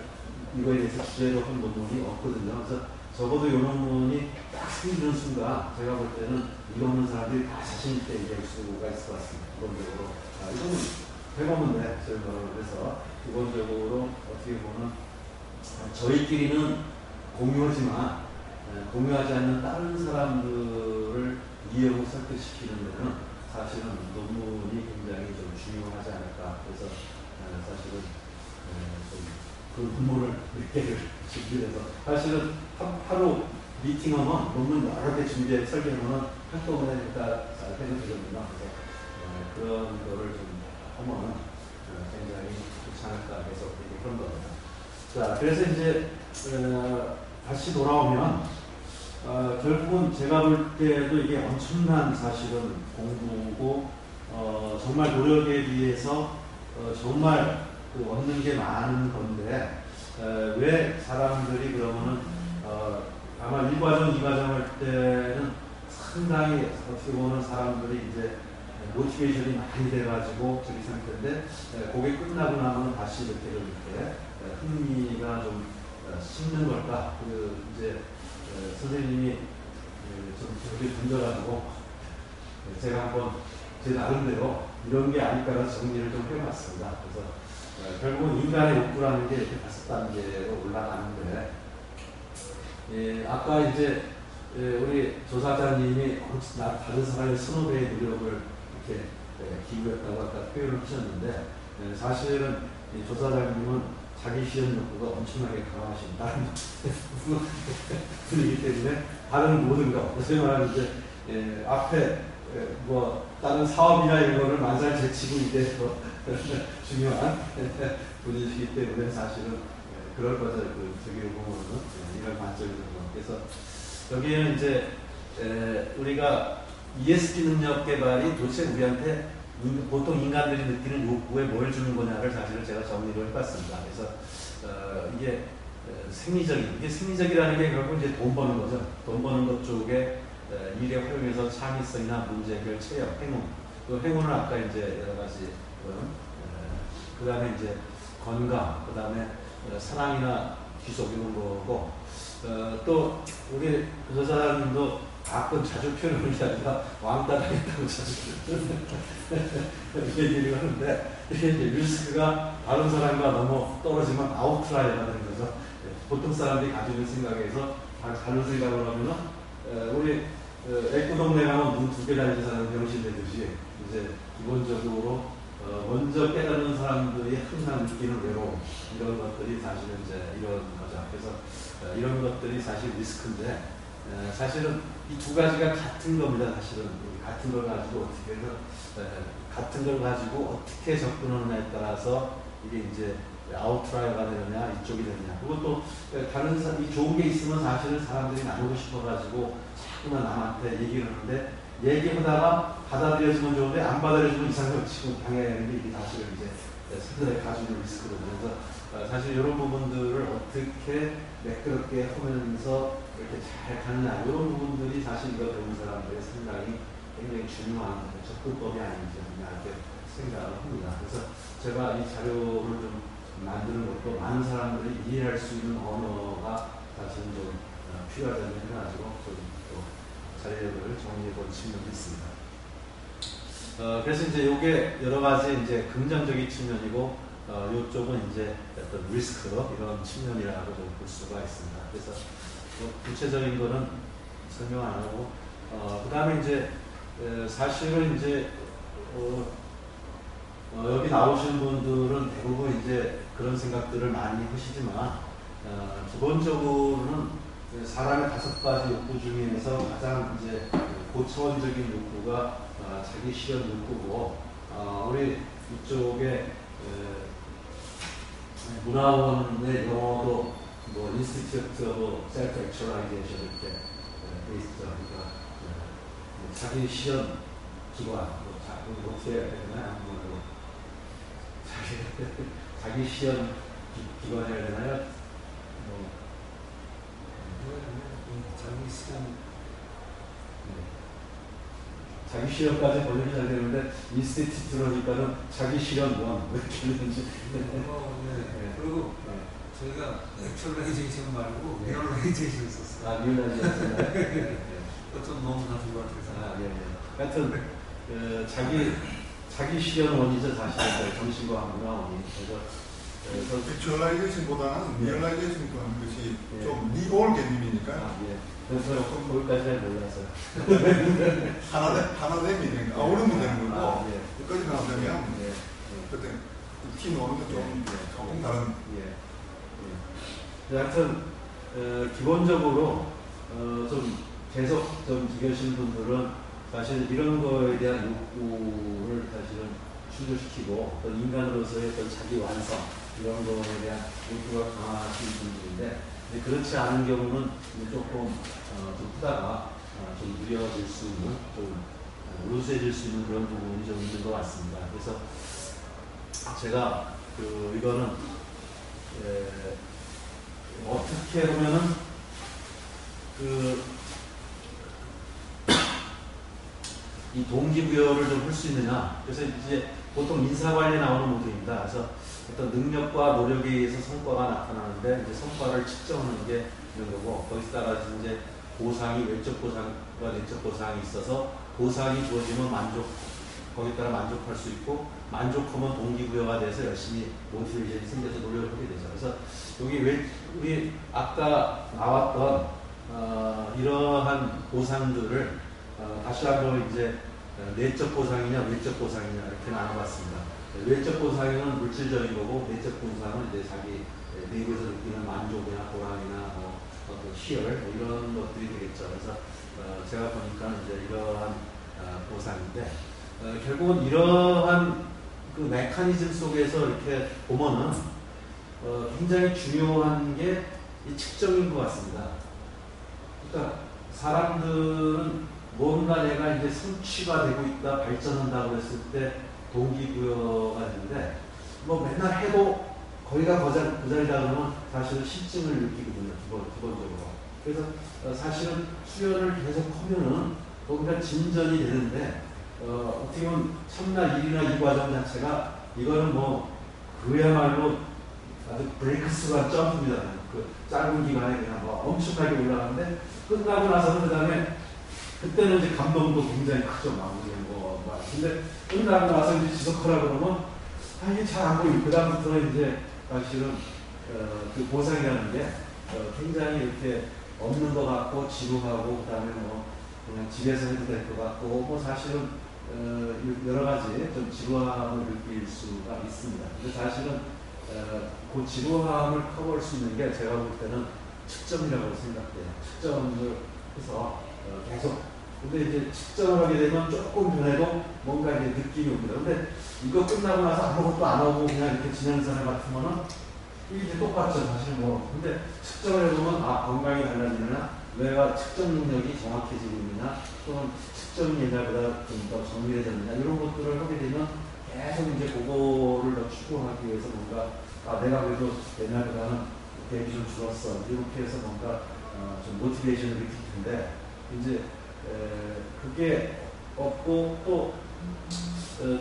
이거에 대해서 주제로 한 논문이 없거든요. 그래서 적어도 이 논문이 딱 생기는 순간 제가 볼 때는 이거 없는 사람들이 다 자신있게 얘기할 수가 있을 것 같습니다. 기본적으로. 이거는 해보면 돼. 그래서 기본적으로 어떻게 보면 저희끼리는 공유하지만 공유하지 않는 다른 사람들을 이해하고 설득시키는 데는 사실은 논문이 굉장히 좀 중요하지 않을까. 그래서 사실은 좀 그 논문을 몇 개를 준비해서 사실은 하루 미팅하면 논문 여러 개 준비해 설계하면 한꺼번에 일단 잘 해도 되거든요. 그래서 그런 거를 좀 하면 굉장히 좋지 않을까 해서 그런 겁니다. 자, 그래서 이제 다시 돌아오면 결국은 제가 볼 때도 이게 엄청난 사실은 공부고 정말 노력에 비해서 정말 그 얻는 게 많은 건데 왜 사람들이 그러면은 아마 1과정, 2과정 할 때는 상당히 어떻게 보면 사람들이 이제 모티베이션이 많이 돼가지고 저기 상태인데 그게 끝나고 나면 다시 이렇게 흥미가 좀 식는 걸까? 그 이제 선생님이 좀 저기 던져가지고 제가 한번 제 나름대로 이런 게 아닐까라는 정리를 좀 해봤습니다. 그래서 결국은 인간의 욕구라는 게 이렇게 5단계로 올라가는데 아까 이제 우리 조사자님이 다른 사람의 선후배의 노력을 이렇게 기부했다고 아까 표현을 하셨는데 사실은 이 조사자님은 자기 시험 욕구가 엄청나게 강하신 다른 분이기 때문에 다른 모든 것, 소위 말하는 이제 앞에 뭐 다른 사업이나 이런 거를 만살 제치고 이제 중요한 분이시기 때문에 사실은 그럴 거죠. 저기 보면은 이런 관점이 있는 거. 그래서 여기에는 이제 우리가 ESG 능력 개발이 도대체 우리한테 보통 인간들이 느끼는 욕구에 뭘 주는 거냐를 사실은 제가 정리를 해봤습니다. 그래서 이게 이게 생리적이라는 게 결국 이제 돈 버는 거죠. 돈 버는 것 쪽에 일에 활용해서 창의성이나 문제 해결, 체력, 행운. 그 행운은 아까 이제 여러 가지 그 다음에 이제 건강, 그 다음에 사랑이나 귀속 이런 거고 또 우리 조사님도 가끔 자주 표현을 하니까 왕따하겠다고 자주 얘기를 하는데 이게 이제 리스크가 다른 사람과 너무 떨어지면 아웃라이어가 되는 거죠. 보통 사람들이 가지고 있는 생각에서 다른 생각을 하면은 우리 애꾸 동네 가면 눈 두 개 달린 사람 병신 되듯이 이제 기본적으로 먼저 깨닫는 사람들이 항상 느끼는 외로움 이런 것들이 사실은 이제 이런 거죠. 그래서 이런 것들이 사실 리스크인데 사실은 이 두 가지가 같은 겁니다. 사실은 같은 걸 가지고 어떻게 해서 같은 걸 가지고 어떻게 접근하느냐에 따라서 이게 이제 아웃라이어가 되느냐 이쪽이 되느냐 그것도 다른 이 좋은 게 있으면 사실은 사람들이 나누고 싶어가지고 자꾸만 남한테 얘기를 하는데 얘기하다가 받아들여지면 좋은데 안 받아들여지면 이상하게 치고 당해내는 게 이게 사실은 이제 사람들의 가지고 있는 리스크거든요. 그래서 사실 이런 부분들을 어떻게 매끄럽게 하면서 이렇게 잘 가느냐 이런 부분들이 사실 이거 배운 사람들의 상당히 굉장히 중요한 접근법이 아닌지 이렇게 생각을 합니다. 그래서 제가 이 자료를 좀 만드는 것도 많은 사람들이 이해할 수 있는 언어가 사실은 좀 필요하다는 해가지고 또 자료를 정리해 본 측면도 있습니다. 그래서 이제 이게 여러 가지 이제 긍정적인 측면이고, 이쪽은 이제 어떤 리스크 이런 측면이라고 좀 볼 수가 있습니다. 그래서 구체적인 거는 설명 안 하고, 그 다음에 이제 사실은 이제 여기 나오신 분들은 대부분 이제 그런 생각들을 많이 하시지만, 기본적으로는 사람의 5가지 욕구 중에서 가장 이제 고차원적인 욕구가 자기 실현 욕구고, 우리 이쪽에 문화원의 영어도 뭐 Institute of Self-Actualization 이렇게 돼 있죠. 그러니까 자기 실현 기관, 어떻게 해야 되나요? 자기 실현 기관이 해야 되나요? 자기 시간 자기 실현까지 번역이 잘 되는데 인스티튜트로니까는 자기 실현원 이렇게 되는지. 그리고 저희가 액츄얼라이제이션 말고 네. 리얼라이제이션 썼어요. 리얼라이제이션. 좀 너무 다른 것 같아서. 하여튼 자기 실현원이죠. 사실 정신과 문화원이. 그래서 액츄얼라이제이션보다는 예. 리얼라이제이션 하는 것이 예. 좀 리올 개념이니까요. 그래서 거기까지 잘 몰라서요. 하나됨이 되는 거, 아우르면 되는 거고, 예. 끝까지 나오려면 예. 그때 티 노는 건 조금 다른. 하여튼 기본적으로 좀 계속 좀 기계신 분들은 사실 이런 거에 대한 욕구를 사실은 충족시키고 어떤 인간으로서의 어떤 자기 완성 이런 거에 대한 욕구가 강하신 분들인데, 그렇지 않은 경우는 조금 좀 크다가 좀 무뎌질 수 있는, 좀 루스해질 수 있는 그런 부분이 좀 있는 것 같습니다. 그래서 제가 이거는 어떻게 보면은 이 동기부여를 좀 할 수 있느냐. 그래서 이제 보통 인사관리에 나오는 모델입니다. 그래서 어떤 능력과 노력에 의해서 성과가 나타나는데, 이제 성과를 측정하는 게 이런 거고, 거기서 이제 보상이 외적 보상과 내적 보상이 있어서 보상이 주어지면 거기에 따라 만족할 수 있고, 만족하면 동기부여가 돼서 열심히 모티베이션이 생겨서 노력을 하게 되죠. 그래서 여기 우리 아까 나왔던 이러한 보상들을 다시 한번 이제 내적 보상이냐 외적 보상이냐 이렇게 나눠봤습니다. 외적 보상은 물질적인 거고, 내적 보상은 이제 자기 내부에서 느끼는 만족이나 보람이나 어떤 희열 이런 것들이 되겠죠. 그래서 제가 보니까 이제 이러한 보상인데, 결국은 이러한 그 메커니즘 속에서 이렇게 보면은 굉장히 중요한 게 이 측정인 것 같습니다. 그러니까 사람들은 뭔가 내가 이제 성취가 되고 있다, 발전한다고 했을 때 동기부여가 되는데, 뭐 맨날 해도 거기가 그 자리다 그러면 사실은 실증을 느끼거든요, 기본적으로. 그래서 사실은 수련을 계속 하면은 뭔가 진전이 되는데, 어떻게 보면 첫날 일이나 이 과정 자체가 이거는 뭐 그야말로 아주 브레이크스루한 점프입니다. 그 짧은 기간에 그냥 뭐 엄청나게 올라가는데, 끝나고 나서는 그 다음에 그때는 이제 감동도 굉장히 크죠. 근데 끝나고 나서 이제 지속하라 그러면 이게 잘 안 보이고, 그 다음부터는 이제 사실은 그 보상이라는 게 굉장히 이렇게 없는 것 같고 지루하고, 그 다음에 뭐 그냥 집에서 해도 될 것 같고, 뭐 사실은 여러 가지 좀 지루함을 느낄 수가 있습니다. 근데 사실은 그 지루함을 커버할 수 있는 게 제가 볼 때는 측정이라고 생각돼요. 측정을 해서 계속. 근데 이제 측정을 하게 되면 조금 변해도 뭔가 이제 느낌이 옵니다. 근데 이거 끝나고 나서 아무것도 안 하고 그냥 이렇게 지내는 사람 같으면은 이게 똑같죠, 사실 뭐. 근데 측정을 해보면 건강이 달라지느냐, 뇌가 측정 능력이 정확해지고 있느냐, 또는 측정이 옛날보다 좀 더 정밀해졌느냐, 이런 것들을 하게 되면 계속 이제 그거를 더 추구하기 위해서 뭔가 내가 그래도 옛날보다는 갭이 좀 줄었어, 이렇게 해서 뭔가 좀 모티베이션을 느낄 텐데, 이제 그게 없고 또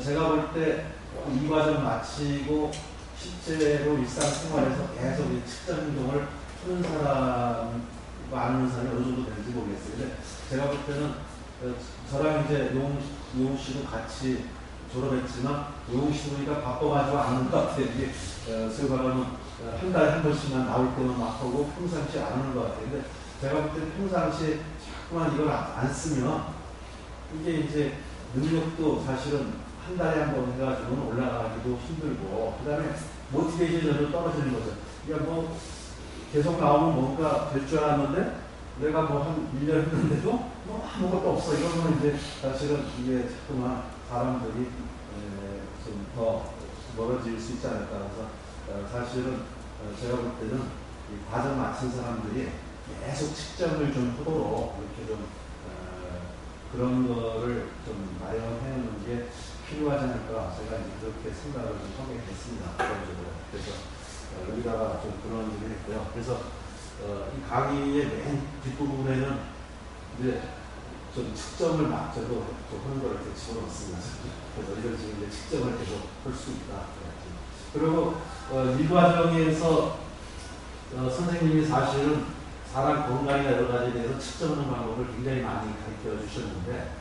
제가 볼 때 이 과정 마치고 실제로 일상생활에서 계속 이 측정 행동을 하는 사람, 아는 사람이 어느 정도 되는지 모르겠어요. 근데 제가 볼 때는 저랑 이제 용우 씨도 같이 졸업했지만 용우 씨도 우리가 바빠가지고 안 하는 것 같아요. 이게 소위 말하면 한 달에 한 번씩만 나올 때만 막 하고 평상시에 안 하는 것 같아요. 근데 제가 볼 때는 평상시에 자꾸만 이걸 안 쓰면 이게 이제 능력도 사실은 한 달에 한 번 해가지고는 올라가기도 힘들고, 그 다음에 모티베이션이 전혀 떨어지는 거죠. 그러니까 뭐 계속 나오면 뭔가 될 줄 알았는데 내가 뭐 한 1년 했는데도 뭐 아무것도 없어. 이러면 이제 사실은 이게 자꾸만 사람들이 좀 더 멀어질 수 있지 않을까. 그래서 사실은 제가 볼 때는 이 과정 마친 사람들이 계속 측정을 좀 하도록 이렇게 좀 그런 거를 좀 마련해 놓는 게 필요하지 않을까. 제가 이제 그렇게 생각을 좀 하게 됐습니다. 그래서 여기다가 좀 그런 일을 했고요. 그래서 이 강의의 맨 뒷부분에는 이제 좀 측정을 막 저도 좀 하는 걸 이렇게 집어넣습니다. 그래서 이런 식으로 이제 측정을 계속 할 수 있다. 그리고 이 과정에서 선생님이 사실은 사람 건강이나 여러 가지에 대해서 측정하는 방법을 굉장히 많이 가르쳐 주셨는데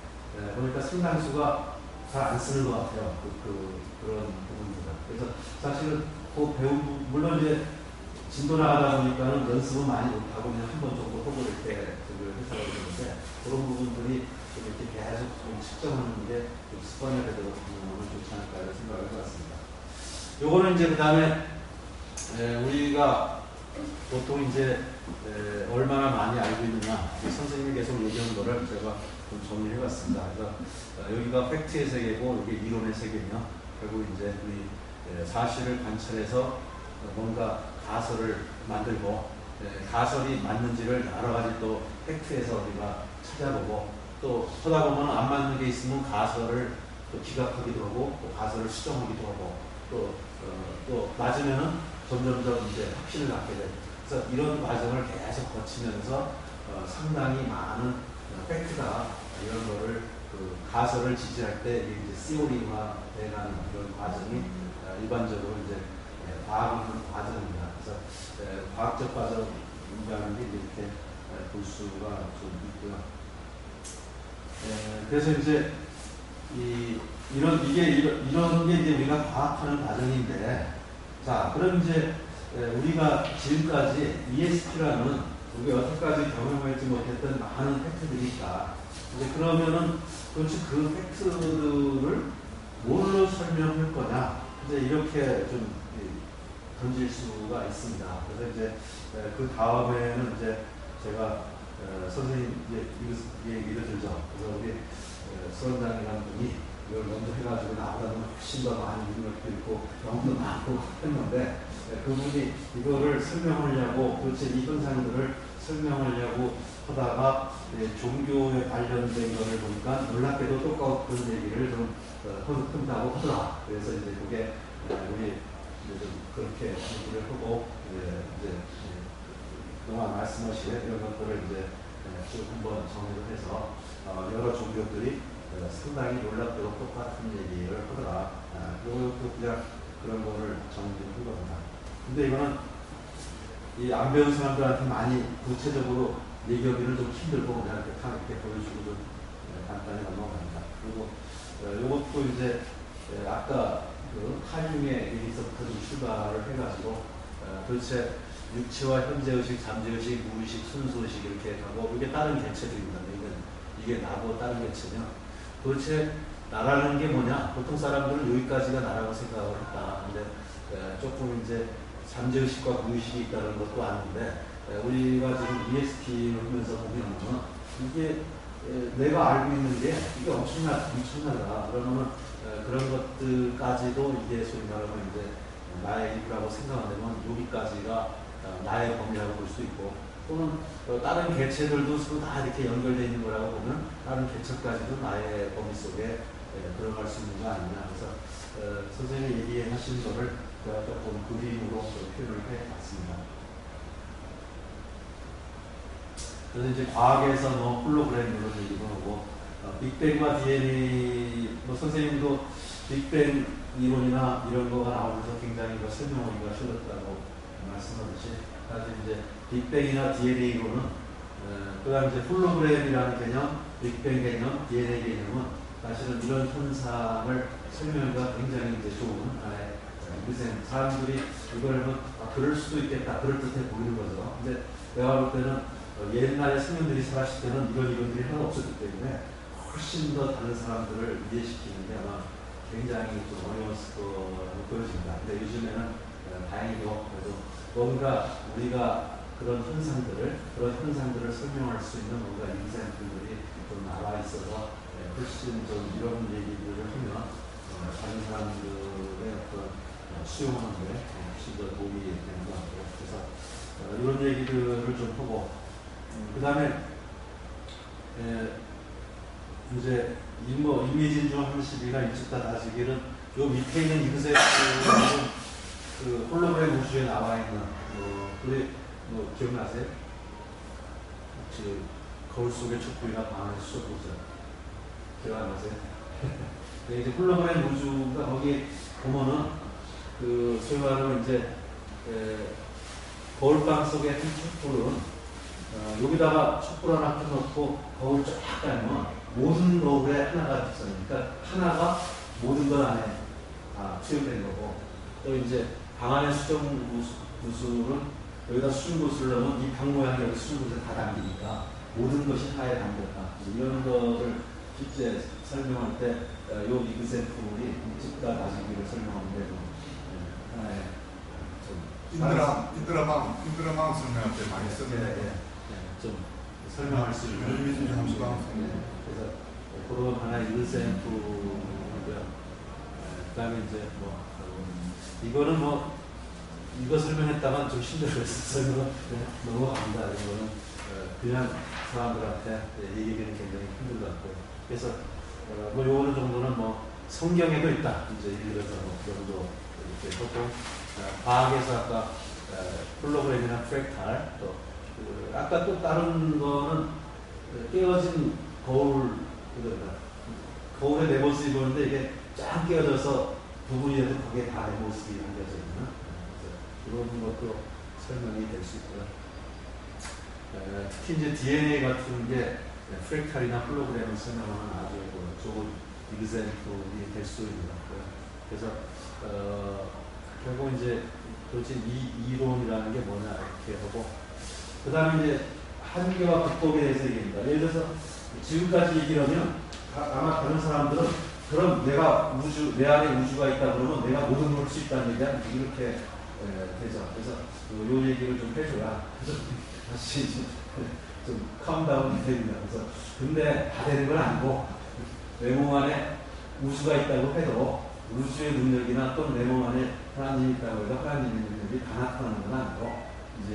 보니까 상당수가 잘 안 쓰는 것 같아요. 그런 부분입니다. 그래서 사실은 그 배움, 물론 이제 진도 나가다 보니까는 연습은 많이 못하고 그냥 한 번 정도 하고 이렇게 해석을 되는데 그런 부분들이 좀 이렇게 계속 좀 측정하는 게 좀 습관이 되도록 하면 좋지 않을까 이런 생각을 해봤습니다. 요거는 이제 그 다음에 우리가 보통 이제 얼마나 많이 알고 있느냐, 선생님이 계속 얘기한 거를 제가 좀 정리해 봤습니다. 그래서 여기가 팩트의 세계고 여기 이론의 세계며 결국 이제 우리 사실을 관찰해서 뭔가 가설을 만들고 가설이 맞는지를 여러 가지 또 팩트에서 우리가 찾아보고 또 하다 보면 안 맞는 게 있으면 가설을 또 기각하기도 하고 또 가설을 수정하기도 하고 또 맞으면은 점점점 이제 확신을 갖게 되고, 그래서 이런 과정을 계속 거치면서 상당히 많은 팩트가 이런 거를 가설을 지지할 때 이제 시오리화 돼가는 이런 과정이 일반적으로 이제 과학의 과정입니다. 그래서 과학적 과정이라는 게 이렇게 볼 수가 좀 있고요. 그래서 이제 이런 게 이제 우리가 과학하는 과정인데, 자, 그럼 이제 우리가 지금까지 ESP라는 우리가 여태까지 경험하지 못했던 많은 팩트들이 있다. 이제 그러면은 도대체 그 팩트들을 뭘로 설명할 거냐? 이제 이렇게 좀 던질 수가 있습니다. 그래서 이제 그 다음에는 이제 제가 선생님 이제 얘기를 들죠. 그래서 우리 수원장이라는 분이 이걸 먼저 해가지고 나보다는 훨씬 더 많은 능력도 있고 경험도 많고 했는데 그분이 이거를 설명하려고 도대체 이 현상들을 설명하려고 하다가 종교에 관련된 거를 보니까 놀랍게도 똑같은 얘기를 좀 한다고 하더라. 그래서 이제 그게 우리 좀 그렇게 얘기를 하고 이제 그동안 말씀하신 이런 것들을 이제 쭉 한번 정리를 해서 여러 종교들이 상당히 놀랍도록 똑같은 얘기를 하더라. 이것도 그냥 그런 거를 정리를 한 겁니다. 근데 이거는 이 안 배운 사람들한테 많이 구체적으로 얘기하기는 좀 힘들고 그냥 이렇게 보여주고 좀 간단히 넘어갑니다. 그리고 이것도 이제 아까 그 칼융의 얘기서부터 좀 출발을 해가지고 도대체 육체와 현재의식, 잠재의식, 무의식, 순수의식 이렇게 하고 이게 다른 개체들입니다. 이게 나고 다른 개체냐. 도대체 나라는 게 뭐냐? 보통 사람들은 여기까지가 나라고 생각을 했다. 근데 조금 이제 잠재의식과 무의식이 있다는 것도 아는데 우리가 지금 ESP를 하면서 보면 이게 내가 알고 있는 게 이게 엄청나다. 그러면 그런 것들까지도 이게 소위 말하면 이제 나의 일부라고 생각하면 여기까지가 나의 범위라고 볼 수 있고, 또는 다른 개체들도 서로 다 이렇게 연결되어 있는 거라고 보면 다른 개체까지도 나의 범위 속에 들어갈 수 있는 거 아니냐. 그래서 선생님이 얘기하신 거를 제가 조금 그림으로 표현을 해봤습니다. 그래서 이제 과학에서 뭐 홀로그램 이런 얘기도 하고 빅뱅과 DNA, 뭐 선생님도 빅뱅 이론이나 이런 거가 나오면서 굉장히 설명하기가 쉬웠다고 말씀하듯이 사실 이제 빅뱅이나 DNA 이론은 그다음 이제 홀로그램이라는 개념, 빅뱅 개념, DNA 개념은 사실은 이런 현상을 설명하기가 굉장히 이제 좋은 하나의 사람들이 이걸 그럴 수도 있겠다, 그럴듯해 보이는 거죠. 근데 내가 볼 때는 옛날에 성인들이 살았을 때는 이런 이론들이 하나 없었기 때문에 훨씬 더 다른 사람들을 이해시키는 게 아마 굉장히 좀 어려웠을 거라고 보여집니다. 근데 요즘에는 다행히도 그래도 뭔가 우리가 그런 현상들을 설명할 수 있는 뭔가 인생들이 좀 나와 있어서 훨씬 좀 이런 얘기들을 하면 다른 사람들의 어떤 수용하는 데 훨씬 더 도움이 되는 것 같아요. 그래서 이런 얘기들을 좀 하고 그 다음에 이제 이미진 중 한시비가 일찍 다 다시기는 요 밑에 있는 이것에 그 홀로그램 우주에 나와 있는 우리 기억나세요? 거울 속의 촛불이나 방 안의 수소보자 기억 안 나세요? 이제 홀로그램 우주가 거기 보면은 소위 말하면 이제 거울방 속의 한 촛불은 여기다가 촛불 하나 켜놓고 거울 쫙 깔면 모든 거울에 하나가 있어요. 그러니까 하나가 모든 것 안에 투입된 거고 또 이제 방 안의 수정구슬은 여기다 수중구슬을 넣으면 이 방 모양이 여기 수중구슬에 다 담기니까 모든 것이 하나에 담겼다. 이런 거를 실제 설명할 때 요 리그센풀이 집과 다시기를 설명하는데 하나의 인드라망 설명할 때 많이 쓰는 좀 설명할 수 있는 이미진 함수방 그래서 그런 하나의 리그센풀이고요. 그다음에 이제 이거는 이거 설명했다간 좀 힘들어서 설명을 넘어갑니다. 이거는 그냥 사람들한테 얘기하기는 굉장히 힘들 것 같고요. 그래서 요거는 정도는 성경에도 있다. 이제 예를 들어서 그 정도 이렇게 하고 과학에서 아까 홀로그램이나 프랙탈 또 아까 또 다른 거는 깨어진 거울에 내 모습이 보는데 이게 쫙 깨어져서 부분이라도 거기에 다 내 모습이 담겨져 있는 그런 것도 설명이 될 수 있고요. 특히 이제 DNA 같은 게 프랙탈이나 홀로그램을 설명하는 아주 좋은 이그젠플이 될 수 있는 것 같고요. 그래서 결국 이제 도대체 이 이론이라는 게 뭐냐 이렇게 하고 그 다음에 이제 한계와 극복에 대해서 얘기합니다. 예를 들어서 지금까지 얘기를 하면 아마 다른 사람들은 그럼 내가 내 안에 우주가 있다 그러면 내가 모든 걸 할 수 있다는 얘기야 이렇게 되죠. 그래서 요 얘기를 좀 해줘야 다시 좀 카운다운이 됩니다. 그래서 근데 다 되는 건 아니고 내 몸 안에 우주가 있다고 해도 우주의 능력이나 또는 내 몸 안에 하나님이 있다고 해도 하나님의 능력이 다 나타나는 건 아니고 이제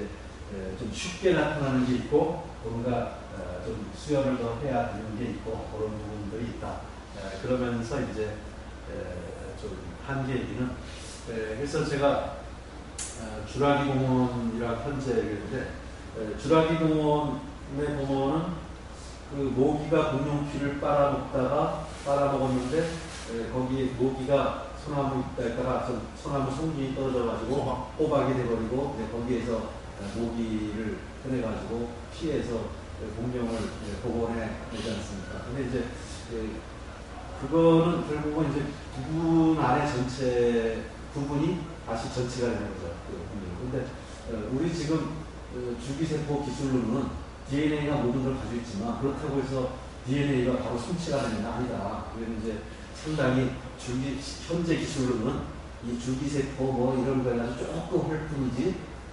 좀 쉽게 나타나는 게 있고 뭔가 좀 수연을 더 해야 되는 게 있고 그런 부분들이 있다. 그러면서 이제 좀 한계 얘기는 그래서 제가 주라기 공원이라고 현재 얘기했는데 주라기 공원에 보면은 그 모기가 공룡피를 빨아먹었는데 거기에 모기가 소나무 있다가 소나무 송진이 떨어져가지고 호박이 돼버리고 거기에서 모기를 꺼내가지고 피해서 공룡을 복원해내지 않습니까? 근데 이제 그거는 결국은 이제 부분 안에 전체 부분이 다시 전체가 되는 거죠. 근데 우리 지금 줄기세포 기술로는 DNA가 모든 걸 가지고 있지만 그렇다고 해서 DNA가 바로 성취가 되는 게 아니다. 그래서 이제 상당히 현재 기술로는 이 줄기세포 이런 거 가지고 조금 할 뿐이지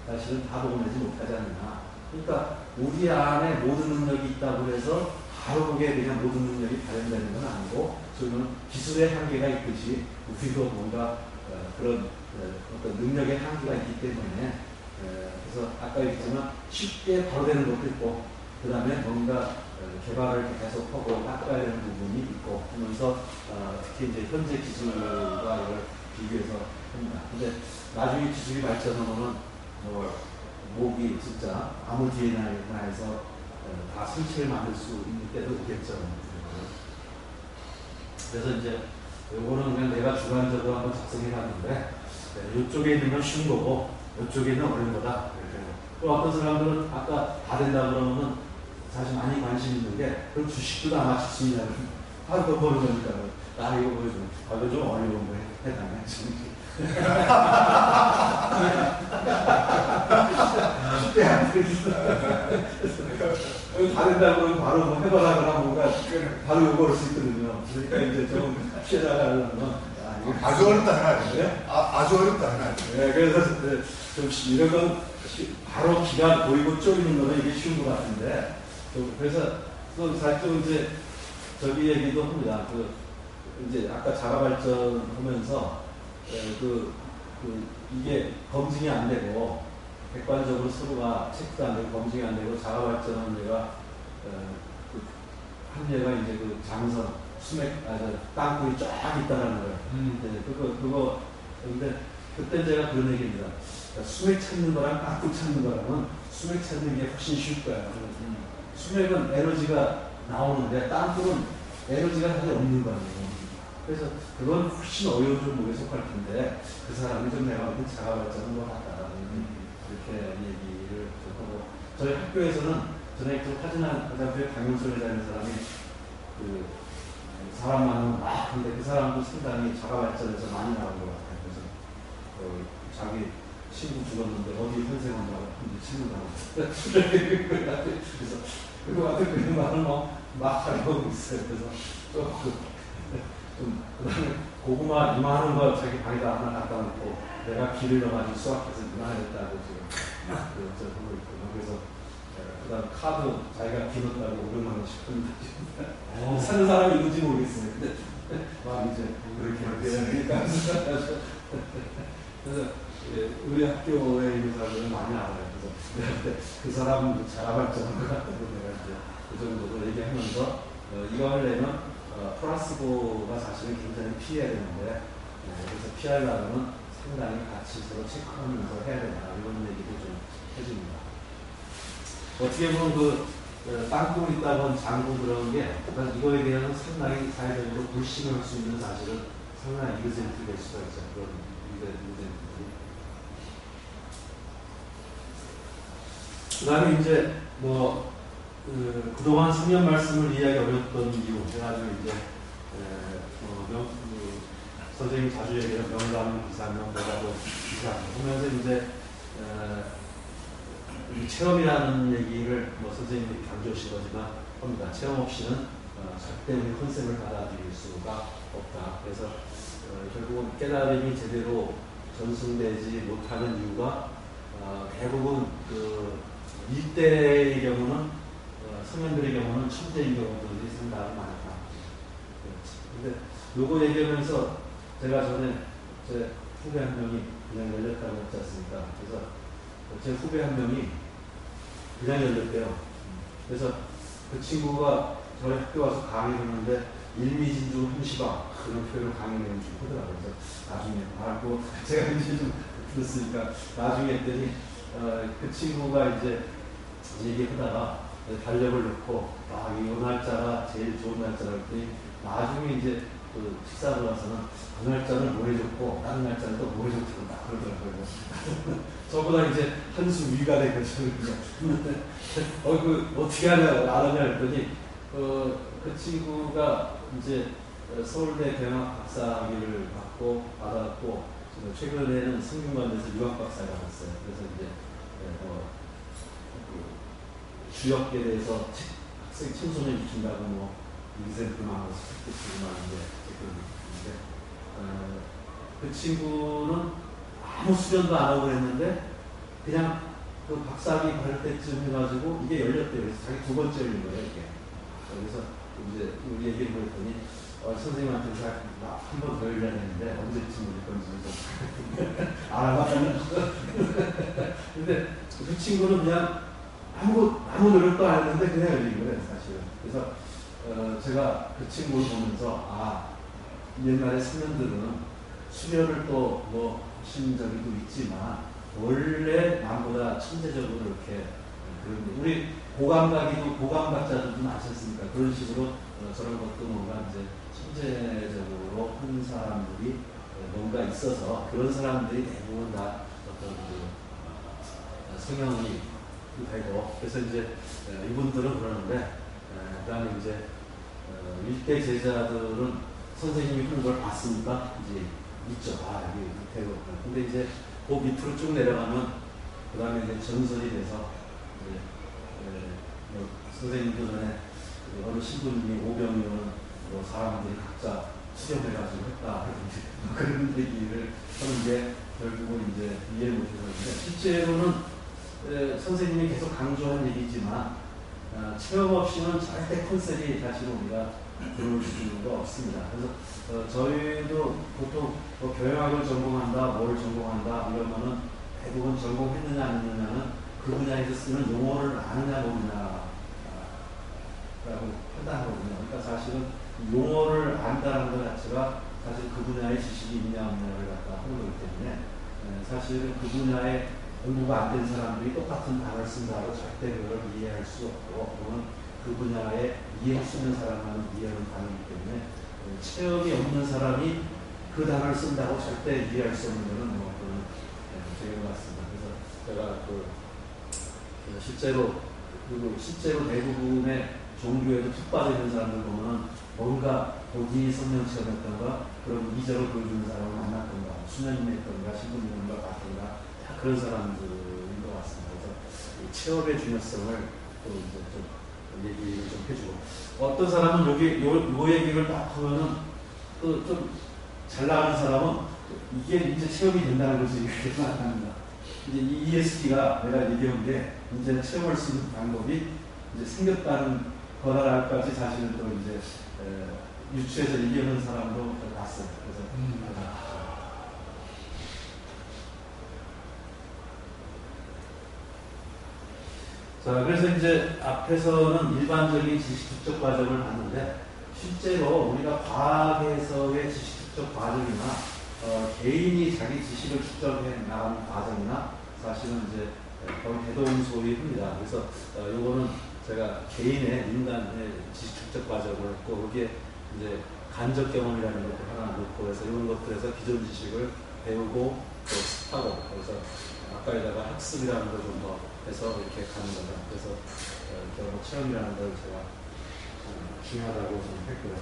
사실은 다 복원하지 못하지 않나. 그러니까 우리 안에 모든 능력이 있다고 해서 바로 그게 그냥 모든 능력이 발현되는 건 아니고 저는 기술의 한계가 있듯이 우리도 뭔가 그런 어떤 능력의 한계가 있기 때문에 그래서 아까 얘기했지만 쉽게 바로 되는 것도 있고 그 다음에 뭔가 개발을 계속하고 닦아야 되는 부분이 있고 하면서 특히 이제 현재 기술과 이걸 비교해서 합니다. 근데 나중에 기술이 발전하면 목이 진짜 아무 DNA나 해서 다 성체를 만들 수 있는 때도 있겠죠. 그래서 이제 요거는 그냥 내가 주관적으로 한번 작성해 봤는데 이쪽에 있는 건 쉬운 거고 이쪽에 있는 어려운 거다. 또 어떤 사람들은 아까 다 된다 그러면은 사실 많이 관심 있는 게 그럼 주식도 다 맞출 수 있냐고 하고 보는 거니까 나 이거 보여주면 이거 좀 어려운 거에 해당해. 쉽게 안 되겠어. 다 된다 그러면 바로 뭐 해봐라 그러면 뭔가 바로 요거 할 수 있거든요. 그러니까 이제 좀 피해나가려면 아주 어렵다 생각해. 아주 어렵다 생각해. 네, 그래서 좀 이런 건 바로 기가 보이고 쪼이는 거는 이게 쉬운 것 같은데 그래서 또 사실 좀 이제 저기 얘기도 합니다. 이제 아까 자가 발전하면서 이게 검증이 안 되고 객관적으로 서로가 체크도 안 되고 검증이 안 되고 자가 발전하는 얘가 한 얘가 이제 그 장선 땅굴이 쫙 있다라는 거예요. 그거 근데 그때 제가 그런 얘기입니다. 그러니까 수맥 찾는 거랑 땅굴 찾는 거랑은 수맥 찾는 게 훨씬 쉬울 거야. 수맥은 에너지가 나오는데 땅굴은 에너지가 사실 없는 거 아니에요. 그래서 그건 훨씬 어려운 종목에 속할 텐데 그 사람이 좀 내가 볼때 자가 발전한 것 같다. 이렇게 얘기를 좀 하고 저희 학교에서는 전에 그 화진한 강용솔이라는 사람이 사람 많으면 근데 그 사람도 상당히 자가 발전해서 많이 나온 것 같아요. 그래서 자기 친구 죽었는데 어디 현생한다고 친구라고 그래서 그거 같은 그런 말을 막 하고 있어요. 그래서 좀 그다음에 고구마 이만한 거 자기 방에다 하나 갖다 놓고 내가 길을 넣어가지고 수확해서 이만했다고 지금 하고 있고요. 그래서 그다음 카드 자기가 빌었다고 500만 원씩 줬는데 사는 사람이 있는지 모르겠어요. 근데 막 이제 그렇게 되니까 그래서 우리 학교에 있는 사람들은 많이 알아요. 그래서 그 사람 자가 발전한 것 같다고 내가 이제 그 정도로 얘기하면서 이거 하려면 플라스보가 사실은 굉장히 피해야 되는데 그래서 피하려면 상당히 같이 서로 체크하면서 해야 된다 이런 얘기도 좀 해줍니다. 어떻게 보면 땅굴 있다고 한 장구 그런 게 이거에 대해서 상당히 사회적으로 불신을 할 수 있는 사실은 상당히 이그젠트 될 수가 있죠. 그런 이그젠트들이. 그 다음에 이제 그동안 성경 말씀을 이해하기 어려웠던 이유 해가지고 이제 선생님이 자주 얘기하는 명감 기사, 명보라고 기사 보면서 이제 체험이라는 얘기를 선생님이 강조하신 거지만 합니다. 체험 없이는 절대 우리 컨셉을 받아들일 수가 없다. 그래서 결국은 깨달음이 제대로 전승되지 못하는 이유가 대부분 이때의 경우는 성현들의 경우는 천재인 경우들이 상당히 많다. 근데 요거 얘기하면서 제가 전에 제 후배 한 명이 그냥 열렸다고 했지 않습니까? 그래서 제 후배 한 명이 그냥 열렸대요. 그래서 그 친구가 저희 학교 와서 강의를 하는데 일미진주 한시바 그런 표현을 강의 내용 좀 하더라고요. 그래서 나중에 말고 제가 이제 좀 들었으니까 나중에 했더니 그 친구가 이제 얘기하다가 달력을 넣고 이 날짜가 제일 좋은 날짜라고 했더니 나중에 이제 식사를 와서는 그 날짜는 뭐 해줬고 다른 날짜는 또 뭐 해줬고 막 그러더라고요. 저보다 이제 한수 위가 되거든요. 어떻게 알았냐 했더니 그 친구가 이제 서울대 경영 박사학위를 받았고 최근에는 성균관대에서 유학 박사를 받았어요. 그래서 이제 주역에 대해서 학생 청소년 입힌다고 이그젠플만 스펙트만 이제 그 친구는 아무 수련도 안 하고 그랬는데 그냥 그 박사학위 받을 때쯤 해가지고 이게 열렸대요. 그래서 자기 두 번째 열린 거예요, 이게. 그래서 이제 우리 얘기를 보였더니 선생님한테 한 번 더 열려야 되는데 언제쯤 열릴 건지 좀 알아봤다는 근데 그 친구는 그냥 아무 노력도 안 했는데 그냥 열린 거예요, 사실은. 그래서 제가 그 친구를 보면서 옛날에 청년들은 수련을 또 하신 적도 있지만 원래 남보다 천재적으로 이렇게 그런데 우리 고감각자들도 많지 않습니까? 그런 식으로 저런 것도 뭔가 이제 천재적으로 한 사람들이 뭔가 있어서 그런 사람들이 대부분 다 어떤 성형이 되고 그래서 이제 이분들은 그러는데 그다음에 이제 일대 제자들은 선생님이 하는 걸 봤으니까 이제 있죠. 아 여기 밑에로. 근데 이제 그 밑으로 쭉 내려가면 그다음에 이제 전설이 돼서 이제 선생님도 전에 어느 신부님이 오병이어는 사람들이 각자 수렴해가지고 했다 그런 얘기를 하는데 결국은 이제 이해 못해서 실제로는 선생님이 계속 강조한 얘기지만 체험 없이는 절대 컨셉이 사실은 우리가 들어올 수가 없습니다. 그래서 저희도 보통 경영학을 전공한다, 뭘 전공한다 이러면은 대부분 전공했느냐 안 했느냐는 그 분야에서 쓰는 용어를 아느냐 모르냐라고 판단하거든요. 그러니까 사실은 용어를 안다는 것 자체가 사실 그 분야의 지식이 있냐 없냐를 갖다 하는 거기 때문에 사실은 그 분야에 공부가 안 된 사람들이 똑같은 단어를 쓴다고 절대 그걸 이해할 수 없고 그거는 그 분야에 이해할 수 있는 사람만은 이해하는 단어이기 때문에 체험이 없는 사람이 그 단어를 쓴다고 절대 이해할 수 없는 것은 뭐 그런 문제인 것 같습니다. 그래서 제가 실제로 대부분의 종교에도 푹 빠져 있는 사람들 보면 뭔가 본인이 성령 체험했던가 그런 이적을 보여주는 사람을 만났던가 수녀님했던가 신부님과 같던가 다 그런 사람들인 것 같습니다. 그래서 이 체험의 중요성을 또 이제 좀 얘기를 좀 해주고 어떤 사람은 요 얘기를 딱 하면은 또 좀 잘 나가는 사람은 이게 이제 체험이 된다는 것을 이렇게 생각합니다. 이제 이 ESP가 내가 얘기한 게 이제 체험할 수 있는 방법이 이제 생겼다는 거다랄까지 사실은 또 이제 유추해서 얘기하는 사람도 봤어요. 그래서 자, 그래서 이제 앞에서는 일반적인 지식 축적 과정을 봤는데 실제로 우리가 과학에서의 지식 축적 과정이나 개인이 자기 지식을 축적해 나가는 과정이나 사실은 이제 거의 대동소이합니다. 그래서 요거는 제가 개인의 인간의 지식 축적 과정을 했고 여기에 이제 간접 경험이라는 것도 하나 넣고 그래서 이런 것들에서 기존 지식을 배우고 또 습하고 그래서 아까에다가 학습이라는 걸 좀 더 해서 이렇게 가는 거죠. 그래서 경험 체험이라는 걸 제가 중요하다고 좀 했고요.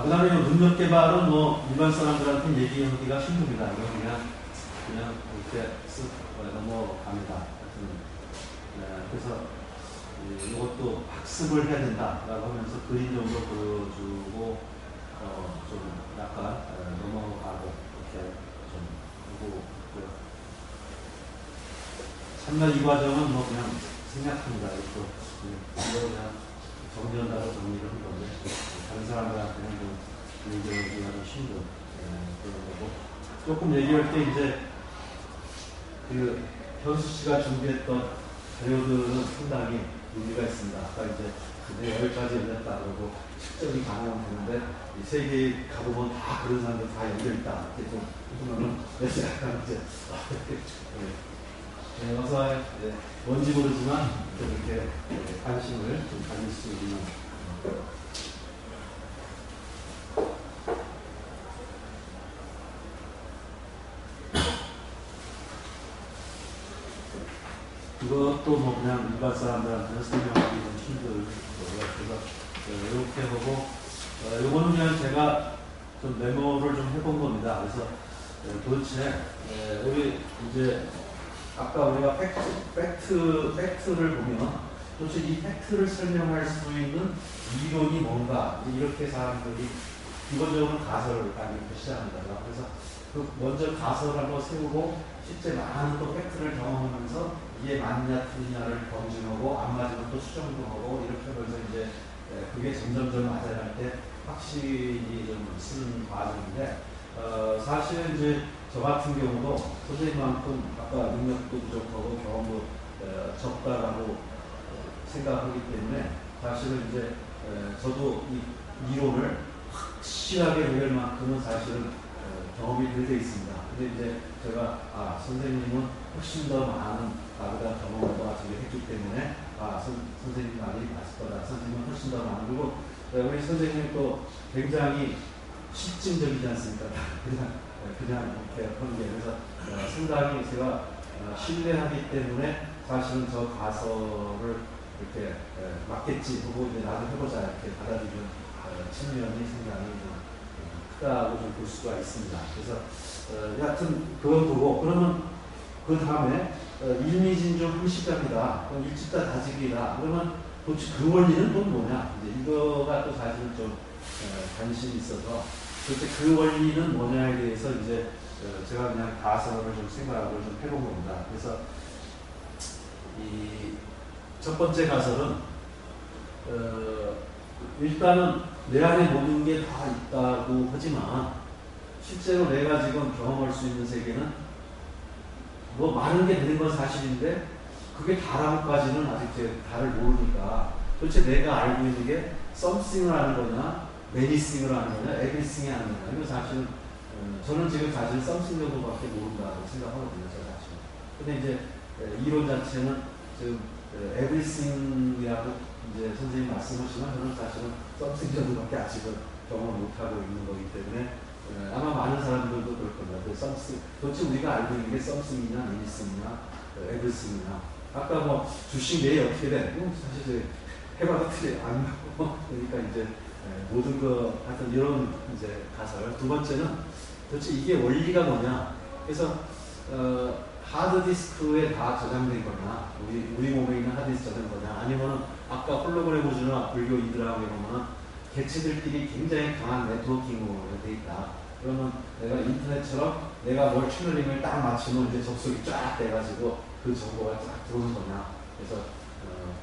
그 다음에 능력 개발은 뭐 일반 사람들한테 얘기하기가 힘듭니다. 이거 그냥 이렇게 쓱 넘어갑니다. 그래서 이것도 학습을 해야 된다라고 하면서 그림 정도 보여주고 좀 약간 넘어가고 이렇게 좀 하고 참나 이 과정은 뭐 그냥 생략합니다. 이거 그냥 정리한다고 정리를 한 건데 다른 사람들한테는 좀 얘기하기가 좀 힘든 그런 거고 조금 얘기할 때 이제 그 현수 씨가 준비했던 자료들은 상당히 의미가 있습니다. 아까 이제 10가지 열렸다 그러고 측정이 가능하면 되는데 이 세계에 가보면 다 그런 사람들 다 열려있다. 이렇게 좀 보면은 약간 이제 어서 뭔지 모르지만 좀 이렇게 관심을 좀 가질 수 있는 이것도 뭐 그냥 일반 사람들한테는 설명하기 좀 힘들고요. 그래서 이렇게 하고 이거는 그냥 제가 좀 메모를 좀 해본 겁니다. 그래서 도대체 우리 이제 아까 우리가 팩트를 보면 도대체 이 팩트를 설명할 수 있는 이론이 뭔가 이렇게 사람들이 기본적으로 가설을 가지고 시작합니다. 그래서 그 먼저 가설을 한번 세우고 실제 많은 또 팩트를 경험하면서 이게 맞냐 틀리냐를 검증하고 안 맞으면 또 수정도 하고 이렇게 하면서 이제 그게 점점점 맞아갈 때 확실히 좀 쓰는 과정인데 사실 이제 저 같은 경우도 선생님만큼 아까 능력도 부족하고 경험도 적다라고 생각하기 때문에 사실은 이제 저도 이 이론을 확실하게 배울 만큼은 사실은 경험이 덜 있습니다. 근데 이제 제가 선생님은 훨씬 더 많은 나보다 경험을 더 가지고 했기 때문에 선생님 많이 봤을 거다. 선생님은 훨씬 더 많은 거고 우리 선생님이 또 굉장히 실증적이지 않습니까? 그냥 이렇게 하는 게 그래서 상당히 제가 신뢰하기 때문에 사실은 저 가설을 이렇게 맞겠지 하고 이제 나도 해보자 이렇게 받아들이는 측면이 상당히 좀 크다고 좀 볼 수가 있습니다. 그래서 여하튼 그건 보고 그러면 그 다음에 일미진중 항시감이다. 일집다 다지기다. 그러면 도대체 그 원리는 또 뭐냐? 이제 이거가 또 사실은 좀 관심이 있어서 도대체 그 원리는 뭐냐에 대해서 이제 제가 그냥 가설을 좀 생각을 좀 해본 겁니다. 그래서 이 첫 번째 가설은 일단은 내 안에 모든 게 다 있다고 하지만 실제로 내가 지금 경험할 수 있는 세계는 뭐 많은 게 되는 건 사실인데 그게 다라고까지는 아직 다를 모르니까 도대체 내가 알고 있는 게 something을 하는 거냐 manything을 하는 거냐 everything이 하는 거냐 이거 사실은 저는 지금 사실 something 정도밖에 모른다고 생각하거든요. 사실. 근데 이제 이론 자체는 지금 everything이라고 이제 선생님 말씀하시면 저는 사실은 something 정도밖에 아직은 경험을 못하고 있는 거기 때문에 아마 많은 사람들도 그럴 겁니다. something, 도대체 우리가 알고 있는 게 something이냐, anything이냐, everything이냐. 아까 뭐 주식 매일 어떻게 돼? 사실 해봐도 틀리 안 나고 그러니까 이제 모든 거 하여튼 이런 이제 가설. 두 번째는 도대체 이게 원리가 뭐냐? 그래서 하드디스크에 다 저장된 거냐, 우리 몸에 있는 하드디스크 저장된 거냐, 아니면 아까 홀로그램 우주나 불교 이들하고 보면 개체들끼리 굉장히 강한 네트워킹으로 돼 있다. 그러면 내가 인터넷처럼 내가 뭘 채널링을 딱 맞추면 이제 접속이 쫙 돼가지고 그 정보가 쫙 들어오는 거냐. 그래서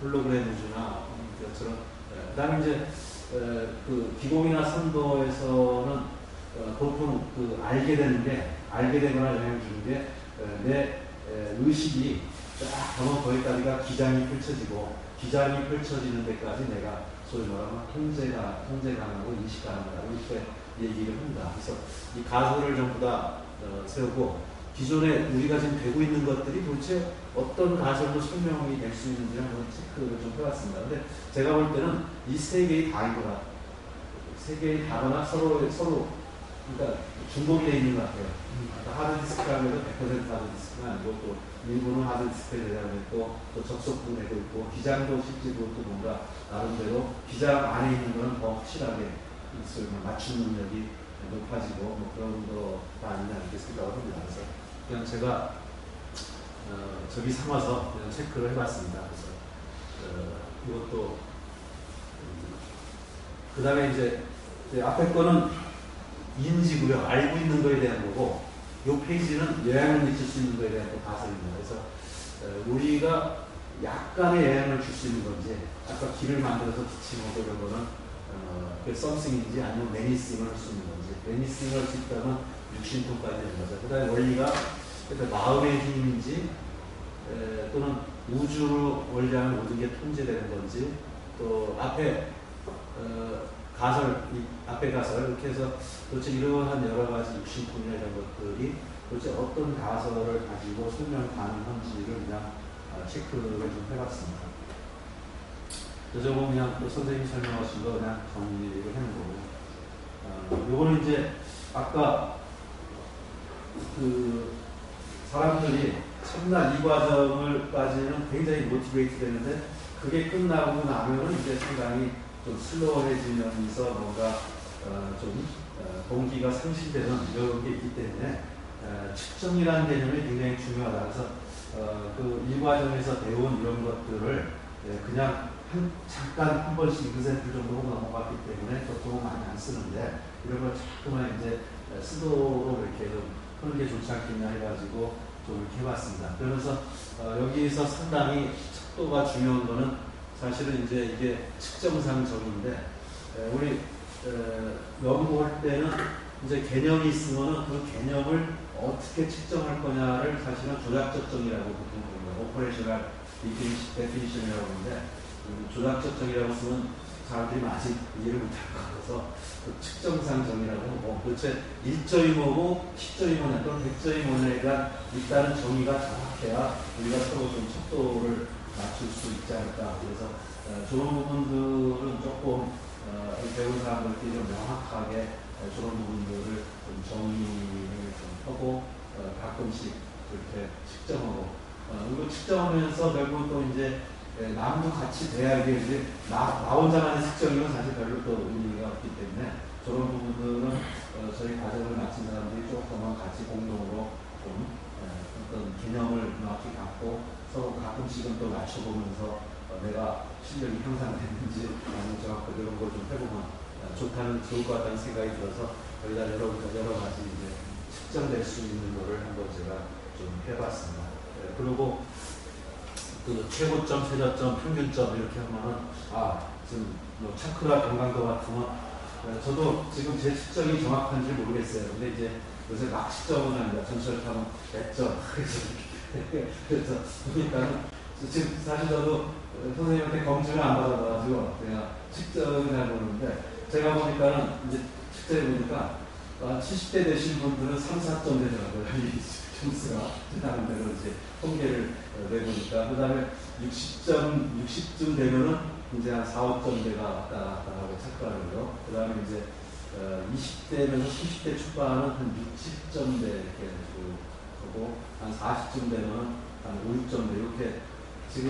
홀로그램 우주나 것처럼 그 다음에 이제 그 기공이나 선도에서는 보통 그 알게 되거나 영향을 주는 게 내 의식이 쫙 가면 거기까지가 기장이 펼쳐지고 기장이 펼쳐지는 데까지 내가 소위 말하면 통제 가능하고 인식 가능하고 이렇게 얘기를 합니다. 그래서 이 가설을 전부 다 세우고 기존에 우리가 지금 되고 있는 것들이 도대체 어떤 가설로 설명이 될 수 있는지 한번 체크를 좀 해봤습니다. 근데 제가 볼 때는 이 세 개의 다인 거라, 세 개의 다거나 서로 그러니까 중복이 되어 있는 것 같아요. 하드디스크라고 해도 100% 하드디스크가 아니고 또 일부는 하드디스크에 대한 또 접속도 되고 있고 기장도 실제로 또 뭔가 나름대로 기장 안에 있는 거는 더 확실하게 맞춤 능력이 높아지고 뭐 그런 거가 아니지 않겠습니까? 합니다. 그래서 그냥 제가 저기 삼아서 그냥 체크를 해봤습니다. 그래서 이것도 그 다음에 이제 앞에 거는 인지고요. 알고 있는 거에 대한 거고 이 페이지는 영향을 미칠 수 있는 거에 대한 가설입니다. 그래서 우리가 약간의 영향을 줄 수 있는 건지 아까 길을 만들어서 기침하고 이런 거는 그 something인지 아니면 manything을 할 수 있는 건지 manything을 할 수 있다면 육신통까지 되는 거죠. 그 다음에 원리가 마음의 힘인지 또는 우주로 원리하는 모든 게 통제되는 건지 또 앞에 가설, 앞에 가설 이렇게 해서 도대체 이러한 여러 가지 육신통이나 이런 것들이 도대체 어떤 가설을 가지고 설명 가능한지를 그냥 체크를 좀 해봤습니다. 저거 그냥 또 선생님이 설명하신 거 그냥 정리를 해놓은 거고요. 요거는 이제 아까 그 사람들이 첫날 이 과정을까지는 굉장히 모티베이트 되는데 그게 끝나고 나면은 이제 상당히 좀 슬로우해지면서 뭔가 좀 동기가 상실되는 이런 게 있기 때문에 측정이라는 개념이 굉장히 중요하다. 그래서 그 일과정에서 배운 이런 것들을 그냥 잠깐 한 번씩 example 정도 넘어갔기 때문에 보통 많이 안 쓰는데 이런 걸 자꾸만 이제 쓰도록 이렇게 좀 하는 게 좋지 않겠냐 해가지고 좀 이렇게 해봤습니다. 그러면서 여기서 상당히 척도가 중요한 거는 사실은 이제 이게 측정상적인데 우리 연구할 때는 이제 개념이 있으면은 그 개념을 어떻게 측정할 거냐를 사실은 조작적 정이라고 보통 부릅니다. 오퍼레이셔널 데피니션이라고 하는데 조작적 정이라고 쓰면 사람들이 아직 이해를 못할 것 같아서 그 측정상 정의라고 뭐 도대체 1점이 뭐고 10점이 뭐냐 또는 100점이 뭐냐에 대한 일단은 정의가 정확해야 우리가 서로 좀 척도를 맞출 수 있지 않을까. 그래서 좋은 부분들은 조금 배운 사람들끼리 좀 명확하게 그런 부분들을 좀 정의를 좀 하고 가끔씩 그렇게 측정하고 그리고 측정하면서 결국 또 이제 남도 같이 돼야 이게 이제 나 혼자만의 측정이면 사실 별로 또 의미가 없기 때문에 저런 부분들은 저희 과정을 마친 사람들이 조금만 같이 공동으로 좀 어떤 개념을 명확히 갖고 서로 가끔씩은 또 맞춰보면서 내가 실력이 향상됐는지 아니면 정확하게 이런 걸 좀 해보면 좋을 것 같다는 생각이 들어서 여기다 여러 가지 이제 측정될 수 있는 거를 한번 제가 좀 해봤습니다. 그리고 그 최고점, 최저점, 평균점 이렇게 하면은 지금 뭐 차크라 경강도 같으면 저도 지금 제 측정이 정확한지 모르겠어요. 근데 이제 요새 막 측정은 아니다. 전철 타면 100점 그래서 보니까는 지금 사실 저도 선생님한테 검증을 안 받아가지고 제가 측정을 해보는데 제가 보니까는 이제 측정해 보니까 70대 되신 분들은 3, 4점 되더라고요. 이 점수가 나는 대로 이제 통계를 내보니까 그 다음에 60쯤 되면은 이제 한 4, 5점대가 왔다 갔다 하고 착각하고요. 그 다음에 이제 20대면서 30대 초반은 한 60점대 이렇게 하고 한 40쯤 되면은 한 5, 6점대 이렇게 지금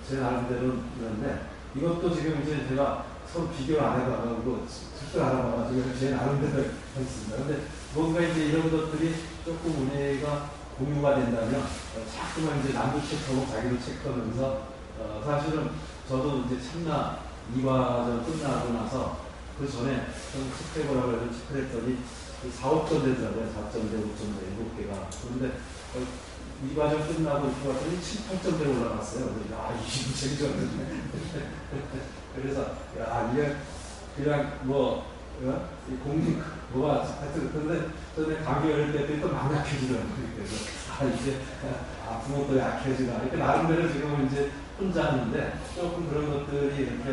제 나름대로 있는데 이것도 지금 이제 제가 서로 비교를 안 해봐가지고 측정을 안 해봐가지고 제 나름대로 했습니다. 근데 뭔가 이제 이런 것들이 조금 은혜가 공유가 된다면 자꾸만 이제 남도 체크하고 자기도 체크하면서 사실은 저도 이제 참나 2과정 끝나고 나서 그 전에 좀 체크해보라고 해서 체크를 했더니 4, 5점 되더라고요. 4점대, 5점대, 7개가. 그런데 2과정 끝나고 이렇게 봤더니 7, 8점대 올라갔어요. 이게 무슨 정도네. 그래서, 이게 그냥 하여튼, 근데 전에 감기 걸릴 때 또 막 약해지더라고요. 그래서, 이제, 부모도 약해지나. 이렇게 나름대로 지금은 이제 혼자 하는데, 조금 그런 것들이 이렇게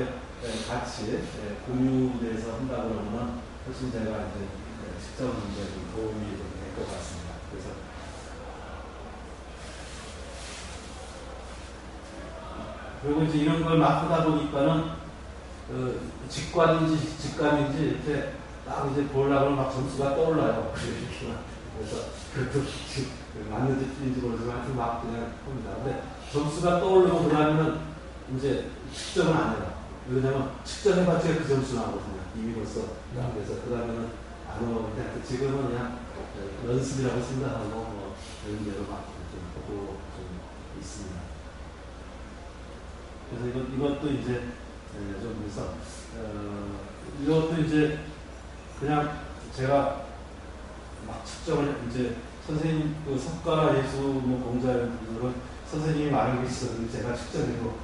같이 공유돼서 한다고 그러면 훨씬 제가 이제 측정 문제에 도움이 될 것 같습니다. 그래서, 그리고 이제 이런 걸 막 하다 보니까는 직감인지 이렇게 딱 이제 보려고 막 점수가 떠올라요. 그래서 그것도 맞는지 틀린지 모르지만 하여튼 막 그냥 합니다. 근데 점수가 떠오르고 그러면은 이제 측정은 안 해요. 왜냐면 측정해봤자 그 점수 나오거든요. 이미 벌써. 그래서 그 다음에는 안 오는데 지금은 그냥 연습이라고 생각하고 뭐 이런 대로 막 좀 보고 좀 있습니다. 그래서 이것도 이제 좀 그래서 이것도 이제 그냥 제가 막 측정을 이제 선생님 그 석가 예수 뭐 공자의 분들은 선생님이 말한 게 있었는데 제가 측정해도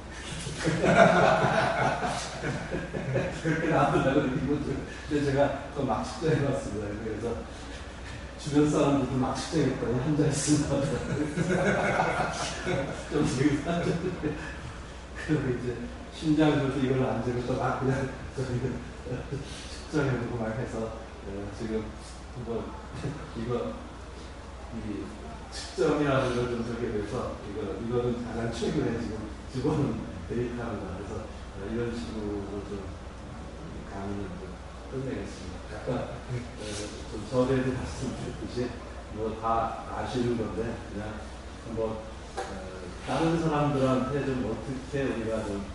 그렇게 나온다고 느끼고 근데 제가 또 막 측정해봤습니다. 그래서 주변 사람들도 막 측정했더니 혼자 있습니다. 좀 재밌다. 그리고 이제 심장조도 이걸 안 재고 또 막 그냥 측정해보고 막 해서 지금 한번 이 측정이라는 걸 좀 적게 돼서 이거는 가장 최근에 지금 집어넣은 데이터입니다. 그래서 이런 식으로 좀 강의는 좀 끝내겠습니다. 아까 좀 전에도 말씀드렸듯이 뭐 다 아시는 건데 그냥 뭐 다른 사람들한테 좀 어떻게 우리가 좀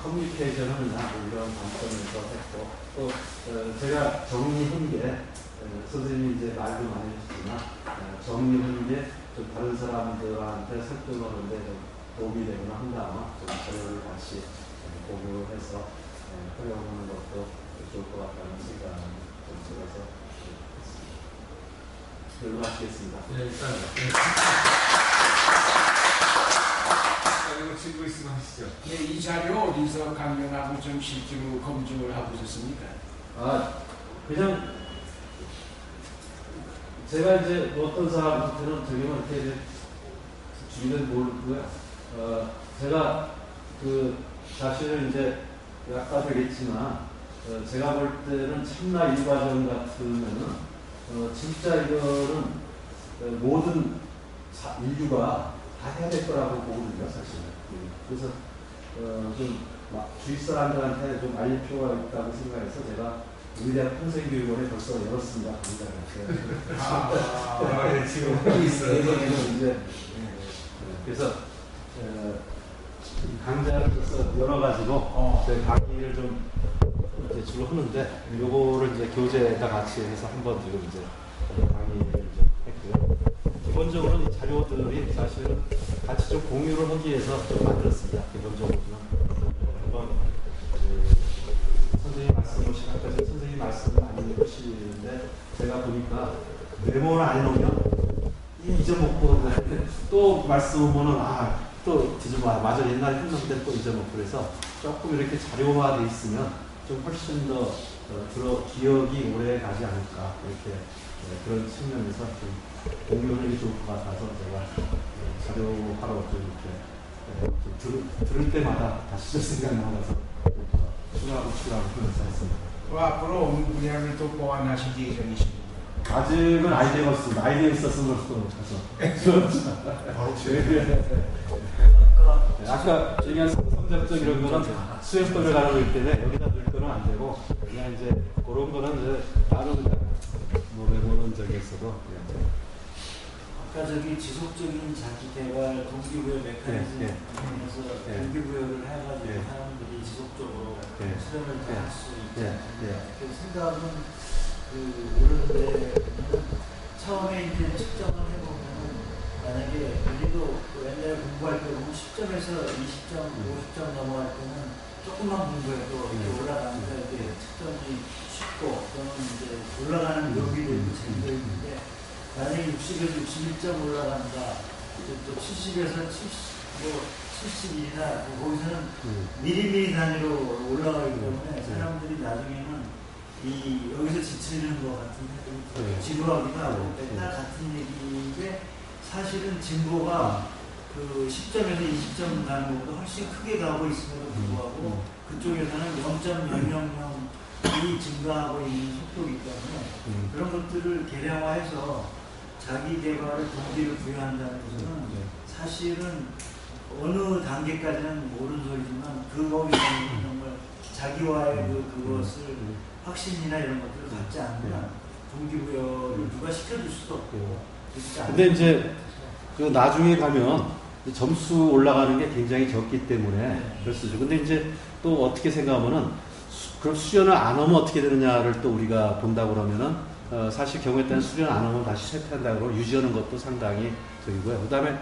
커뮤니케이션 하느냐 뭐 이런 관점에서 했고 또 제가 정리한 게 선생님이 이제 말도 많이 하셨지만 정리한 게 좀 다른 사람들한테 설득하는데 좀 도움이 되거나 한다면 좀 자료를 같이 공유해서 활용하는 것도 좋을 것 같다는 생각이 좀 들어서 여기로 마치겠습니다. 네, 일단 이거 치고 있으면 하시죠. 네, 이 자료 어디서 강연하고 좀 실제로 검증을 하고 있었습니까? 그냥 제가 이제 어떤 사람한테는 되게 이렇게 이제 주변에 모르고요. 제가 그 사실은 이제 아까도 얘기했지만 제가 볼 때는 참나 일과정 같으면은 진짜 이거는 모든 인류가 다 해야 될 거라고 보거든요, 사실은. 그래서 좀막 주위 사람들한테 좀 알릴 필요가 있다고 생각해서 제가 우리대학 평생교육원에 벌써 열었습니다, 강좌를. 지금 하고 있어요. 이제 그래서 강좌를 벌써 열어가지고 제 강의를 좀 제출을 하는데 요거를 이제 교재에다 같이 해서 한번 지금 이제 강의를 좀 했고요. 기본적으로는 이 자료들이 사실은 같이 좀 공유를 하기 위해서 좀 만들었습니다. 기본적으로는 한번 선생님 말씀을 아까 선생님 말씀을 많이 해주시는데 제가 보니까 메모를 안 해놓으면 잊어먹고 또 말씀 오면은 또 뒤집어 맞아 옛날에 했는데 또 잊어먹고 그래서 조금 이렇게 자료화돼 있으면 좀 훨씬 더 기억이 오래 가지 않을까 이렇게 그런 측면에서 좀 공유하는 게 좋을 것 같아서 제가 자료화로 좀 이렇게 들을 때마다 다시 생각나서 추가하고 그러면서 했습니다. 앞으로 어느 분야를 또 보완하실 예정이십니까? 아직은 아이디어가 없습니다. 아이디어 있었으면 또 가서 바로 아까 얘기한 성적적 이런 거는 수행법에 가는 거기 때문에 여기다 넣을 거는 안 되고 그냥 이제 그런 거는 이제 따로 그냥 메모는 적이 있어도 아까 저기 지속적인 자기개발 동기부여 메커니즘에서 동기부여를 해가지고 사람들이 지속적으로 실현을 할 수 있지 않습니까? 그래서 생각은 그런데 처음에 이제 측정을 해보면 만약에 우리도 옛날에 공부할 때 보면 10점에서 20점, 50점 넘어갈 때는 조금만 공부해도 이렇게 올라가니까 이게 측정이 쉽고 또는 이제 올라가는 묘기도 있고 재미도 있는데 만약에 60에서 61점 올라간다, 또 70에서 71이나 거기서는 미리미리 단위로 올라가기 때문에 사람들이 나중에는 여기서 지치는 것 같은데 지루하기도 하고 딱 같은 얘기인데 사실은 진보가 그 10점에서 20점 가는 것보다 훨씬 크게 가고 있음에도 불구하고 그쪽에서는 0.000이 증가하고 있는 속도이기 때문에 그런 것들을 계량화해서 자기 개발을 동기를 부여한다는 것은 사실은 어느 단계까지는 옳은 소리지만 거기서는 정말 자기와의 그것을 확신이나 이런 것들을 갖지 않으면 동기부여를 누가 시켜줄 수도 없고. 근데 이제 그 나중에 가면 점수 올라가는 게 굉장히 적기 때문에 그럴 수 있죠. 근데 이제 또 어떻게 생각하면은 그럼 수련을 안 하면 어떻게 되느냐를 또 우리가 본다고 그러면은 사실 경우에 따른 수련 안 하면 다시 쇠퇴한다고 유지하는 것도 상당히 적이고요. 그 다음에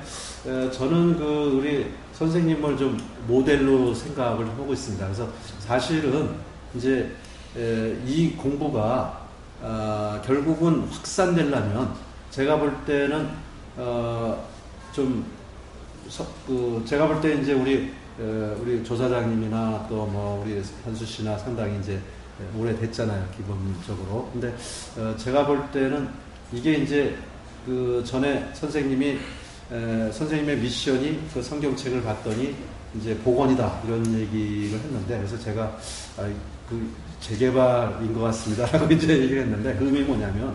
저는 우리 선생님을 좀 모델로 생각을 하고 있습니다. 그래서 사실은 이제 이 공부가 결국은 확산되려면 제가 볼 때는 제가 볼 때 이제 우리 조사장님이나 또 뭐 우리 현수 씨나 상당히 이제 오래됐잖아요, 기본적으로. 근데 제가 볼 때는 이게 이제 전에 선생님의 미션이 그 성경책을 봤더니 이제 복원이다 이런 얘기를 했는데 그래서 제가 재개발인 것 같습니다라고 이제 얘기를 했는데 그 의미 뭐냐면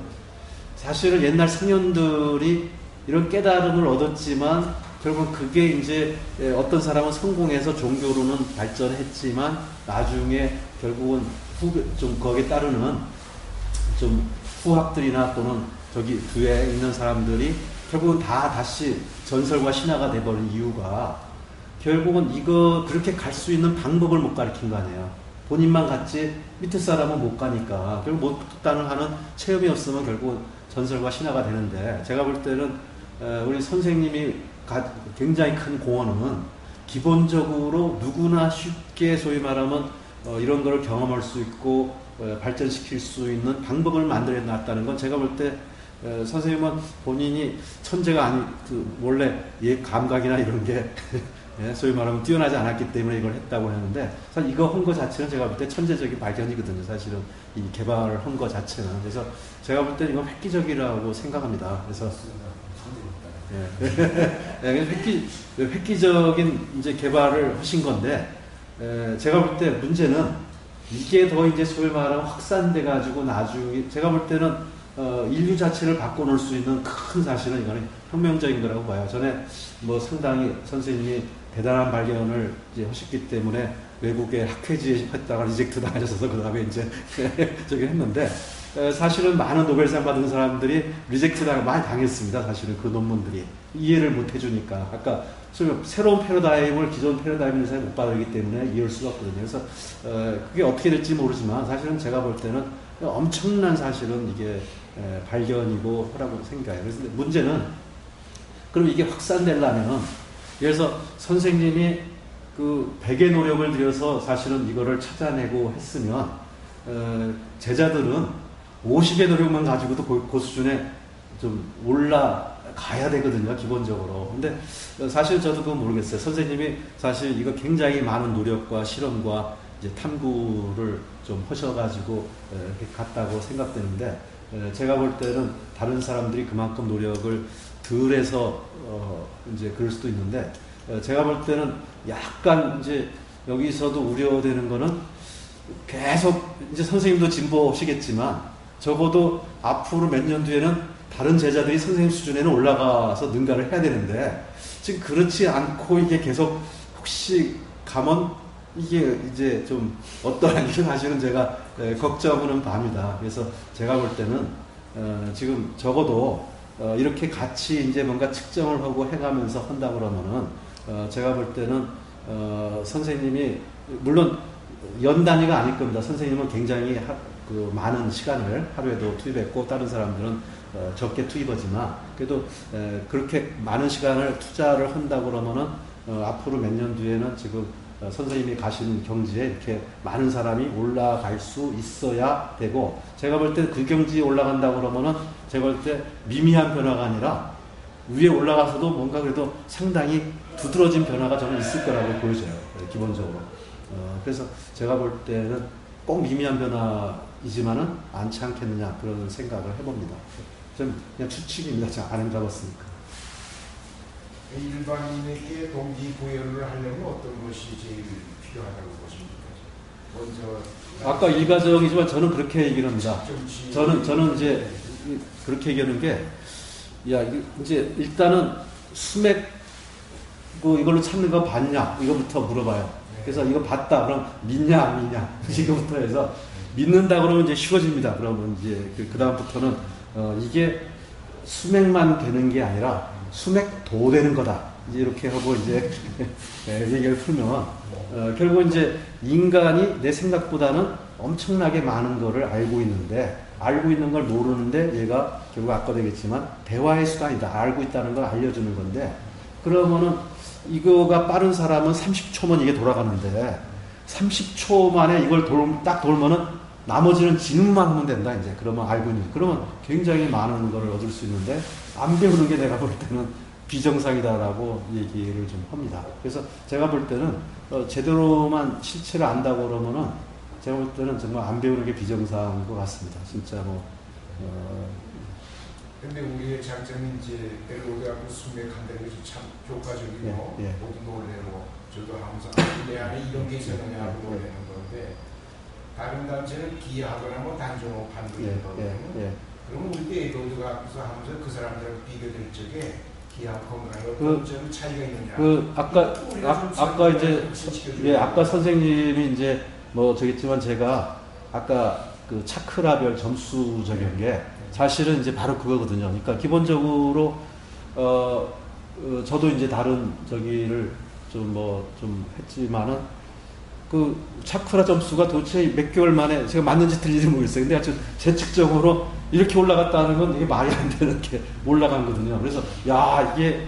사실은 옛날 성현들이 이런 깨달음을 얻었지만 결국 그게 이제 어떤 사람은 성공해서 종교로는 발전했지만 나중에 결국은 좀 거기에 따르는 좀 후학들이나 또는 저기 뒤에 있는 사람들이 결국은 다시 전설과 신화가 돼버린 이유가 결국은 그렇게 갈 수 있는 방법을 못 가르친 거 아니에요. 본인만 갔지 밑에 사람은 못 가니까 결국 못 갔다는 하는 체험이 없으면 결국은 전설과 신화가 되는데 제가 볼 때는 우리 선생님이 굉장히 큰 공헌은 기본적으로 누구나 쉽게 소위 말하면 이런 걸 경험할 수 있고 발전시킬 수 있는 방법을 만들어 놨다는 건 제가 볼 때 선생님은 본인이 천재가 원래 감각이나 이런 게 소위 말하면 뛰어나지 않았기 때문에 이걸 했다고 했는데 사실 이거 한 거 자체는 제가 볼 때 천재적인 발견이거든요. 사실은 이 개발을 한 거 자체는. 그래서 제가 볼 때 이건 획기적이라고 생각합니다. 그래서 획기적인 이제 개발을 하신 건데 제가 볼 때 문제는 이게 더 이제 소위 말하면 확산돼 가지고 나중에 제가 볼 때는 인류 자체를 바꿔놓을 수 있는 큰 사실은 이거는 혁명적인 거라고 봐요. 전에 뭐 상당히 선생님이 대단한 발견을 이제 하셨기 때문에 외국의 학회지에 했다가 리젝트 당하셔서 그 다음에 이제 저기 했는데 사실은 많은 노벨상 받은 사람들이 리젝트 많이 당했습니다. 사실은 그 논문들이 이해를 못 해주니까 아까 새로운 패러다임을 기존 패러다임에서 못 받기 때문에 이해할 수가 없거든요. 그래서 그게 어떻게 될지 모르지만 사실은 제가 볼 때는 엄청난 사실은 이게 발견이고 하라고 생각해요. 그래서 문제는 그럼 이게 확산되려면 그래서 선생님이 그 100의 노력을 들여서 사실은 이거를 찾아내고 했으면 제자들은 50의 노력만 가지고도 그 수준에 좀 올라가야 되거든요, 기본적으로. 근데 사실 저도 그건 모르겠어요. 선생님이 사실 이거 굉장히 많은 노력과 실험과 이제 탐구를 좀 하셔가지고 이렇게 갔다고 생각되는데 제가 볼 때는 다른 사람들이 그만큼 노력을 덜 해서 이제 그럴 수도 있는데 제가 볼 때는 약간 이제 여기서도 우려되는 거는 계속 이제 선생님도 진보하시겠지만 적어도 앞으로 몇 년 뒤에는 다른 제자들이 선생님 수준에는 올라가서 능가를 해야 되는데 지금 그렇지 않고 이게 계속 혹시 가면 이게 이제 좀 어떠한 게 사실은 제가 걱정하는 바입니다. 그래서 제가 볼 때는 지금 적어도 이렇게 같이 이제 뭔가 측정을 하고 해가면서 한다 그러면은 제가 볼 때는 선생님이 물론 연 단위가 아닐 겁니다. 선생님은 굉장히 그 많은 시간을 하루에도 투입했고 다른 사람들은 적게 투입하지만 그래도 그렇게 많은 시간을 투자를 한다 그러면은 앞으로 몇 년 뒤에는 지금 선생님이 가시는 경지에 이렇게 많은 사람이 올라갈 수 있어야 되고 제가 볼 때 그 경지에 올라간다 그러면은 제가 볼 때 미미한 변화가 아니라 위에 올라가서도 뭔가 그래도 상당히 두드러진 변화가 저는 있을 거라고 보여져요. 기본적으로. 그래서 제가 볼 때는 꼭 미미한 변화이지만은 않지 않겠느냐 그런 생각을 해봅니다. 좀 그냥 추측입니다. 제가 안 해봤으니까. 일반인에게 동기부여를 하려면 어떤 것이 제일 필요하다고 보십니까? 먼저 아까 일가적이지만 저는 그렇게 얘기를 합니다. 저는 이제 그렇게 얘기하는 게 야, 이제 일단은 수맥 이걸로 찾는 거 봤냐? 이거부터 물어봐요. 그래서 이거 봤다. 그럼 믿냐 안 믿냐? 이거부터 해서 믿는다 그러면 이제 쉬워집니다. 그러면 이제 그 다음부터는 이게 수맥만 되는 게 아니라 수맥도 되는 거다. 이제 이렇게 하고 이제 얘기를 풀면 결국 이제 인간이 내 생각보다는 엄청나게 많은 거를 알고 있는데 알고 있는 걸 모르는데 얘가 결국 아까 되겠지만 대화의 수단이다. 알고 있다는 걸 알려주는 건데 그러면은 이거가 빠른 사람은 30초면 이게 돌아가는데 30초 만에 이걸 딱 돌면은 나머지는 질문만 하면 된다. 이제 그러면 알고 있는 그러면 굉장히 많은 거를 얻을 수 있는데 안 배우는 게 내가 볼 때는 비정상이다라고 얘기를 좀 합니다. 그래서 제가 볼 때는 제대로만 실체를 안다고 그러면은 제가 볼 때는 정말 안 배우는 게 비정상인 것 같습니다. 진짜 뭐. 근데 우리의 장점이 이제 벨로드하고 수맥한다는 것이 참 효과적이고 모두 놀래고 저도 항상 내 안에 이런 게 있었느냐고 놀래는 건데 다른 단체는 기하거나 뭐 단종호 판도인 거거든요. 그러면 우리 때 에도드가 앞에서 하면서 그 사람들하고 비교될 적에 기하고 건강에 어떤 차이가 있느냐. 아까 이제 아까 선생님이 이제 뭐 저겠지만 제가 아까 그 차크라별 점수 적인 게 사실은 이제 바로 그거거든요. 그러니까 기본적으로 저도 이제 다른 저기를 좀 했지만은 그 차크라 점수가 도대체 몇 개월 만에 제가 맞는지 틀린지 모르겠어요. 근데 하여튼 제 측정으로 이렇게 올라갔다는 건 이게 말이 안 되는 게 올라간 거거든요. 그래서 야 이게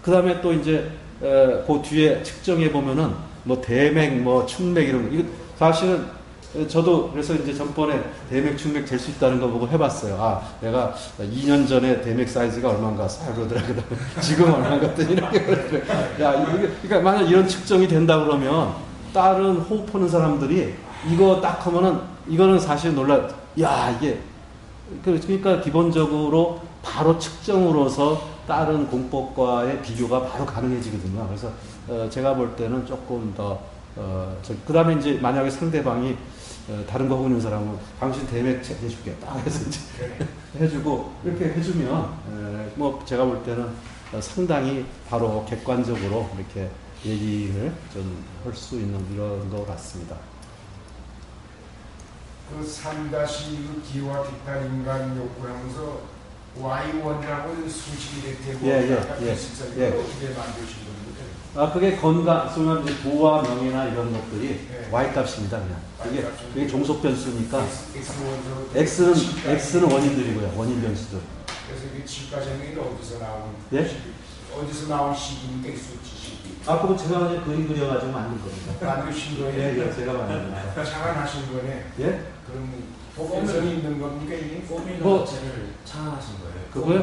그 다음에 또 이제 그 뒤에 측정해 보면은 뭐 대맥 뭐 충맥 이런 거 이거 사실은 저도 그래서 이제 전번에 대맥 충맥 잴 수 있다는 거 보고 해봤어요. 아 내가 2년 전에 대맥 사이즈가 얼마인가 그러더라고요. 지금 얼마인가 했더니 이렇게 야 그러니까 만약 이런 측정이 된다 그러면 다른 호흡하는 사람들이 이거 딱 하면은 이거는 사실 야 이게 그러니까 기본적으로 바로 측정으로서 다른 공법과의 비교가 바로 가능해지거든요. 그래서 제가 볼 때는 조금 더 그 다음에 이제 만약에 상대방이 다른 거 하고 있는 사람은 당신 대맥 해줄게 딱 해서 이제 해주고 이렇게 해주면 뭐 제가 볼 때는 상당히 바로 객관적으로 이렇게 얘기를 좀 할 수 있는 이런 것 같습니다. 그 3-2 기와 기타 인간 욕구하면서 Y1이라고 수식이 됐고 예. 어떻게 만드신 겁니까? 그게 건강, 소위 이제 부와 명예나 이런 것들이 Y 값입니다, 그냥. 그게 종속 변수니까. X는 원인들이고요, 원인 변수들. 그래서 이게 질가정의는 어디서 나온? 예? 어디서 나온 식입니까? 이 수치 식이. 그거 제가 이제 그림 그려가지고 만든 겁니다. 만드신 거예요? 예, 제가 만든 겁니다. 창안하신 거네. 예? 그럼 복음성이 있는 겁니까 이게? 뭐, 자체를 창안하신 거예요. 그거요?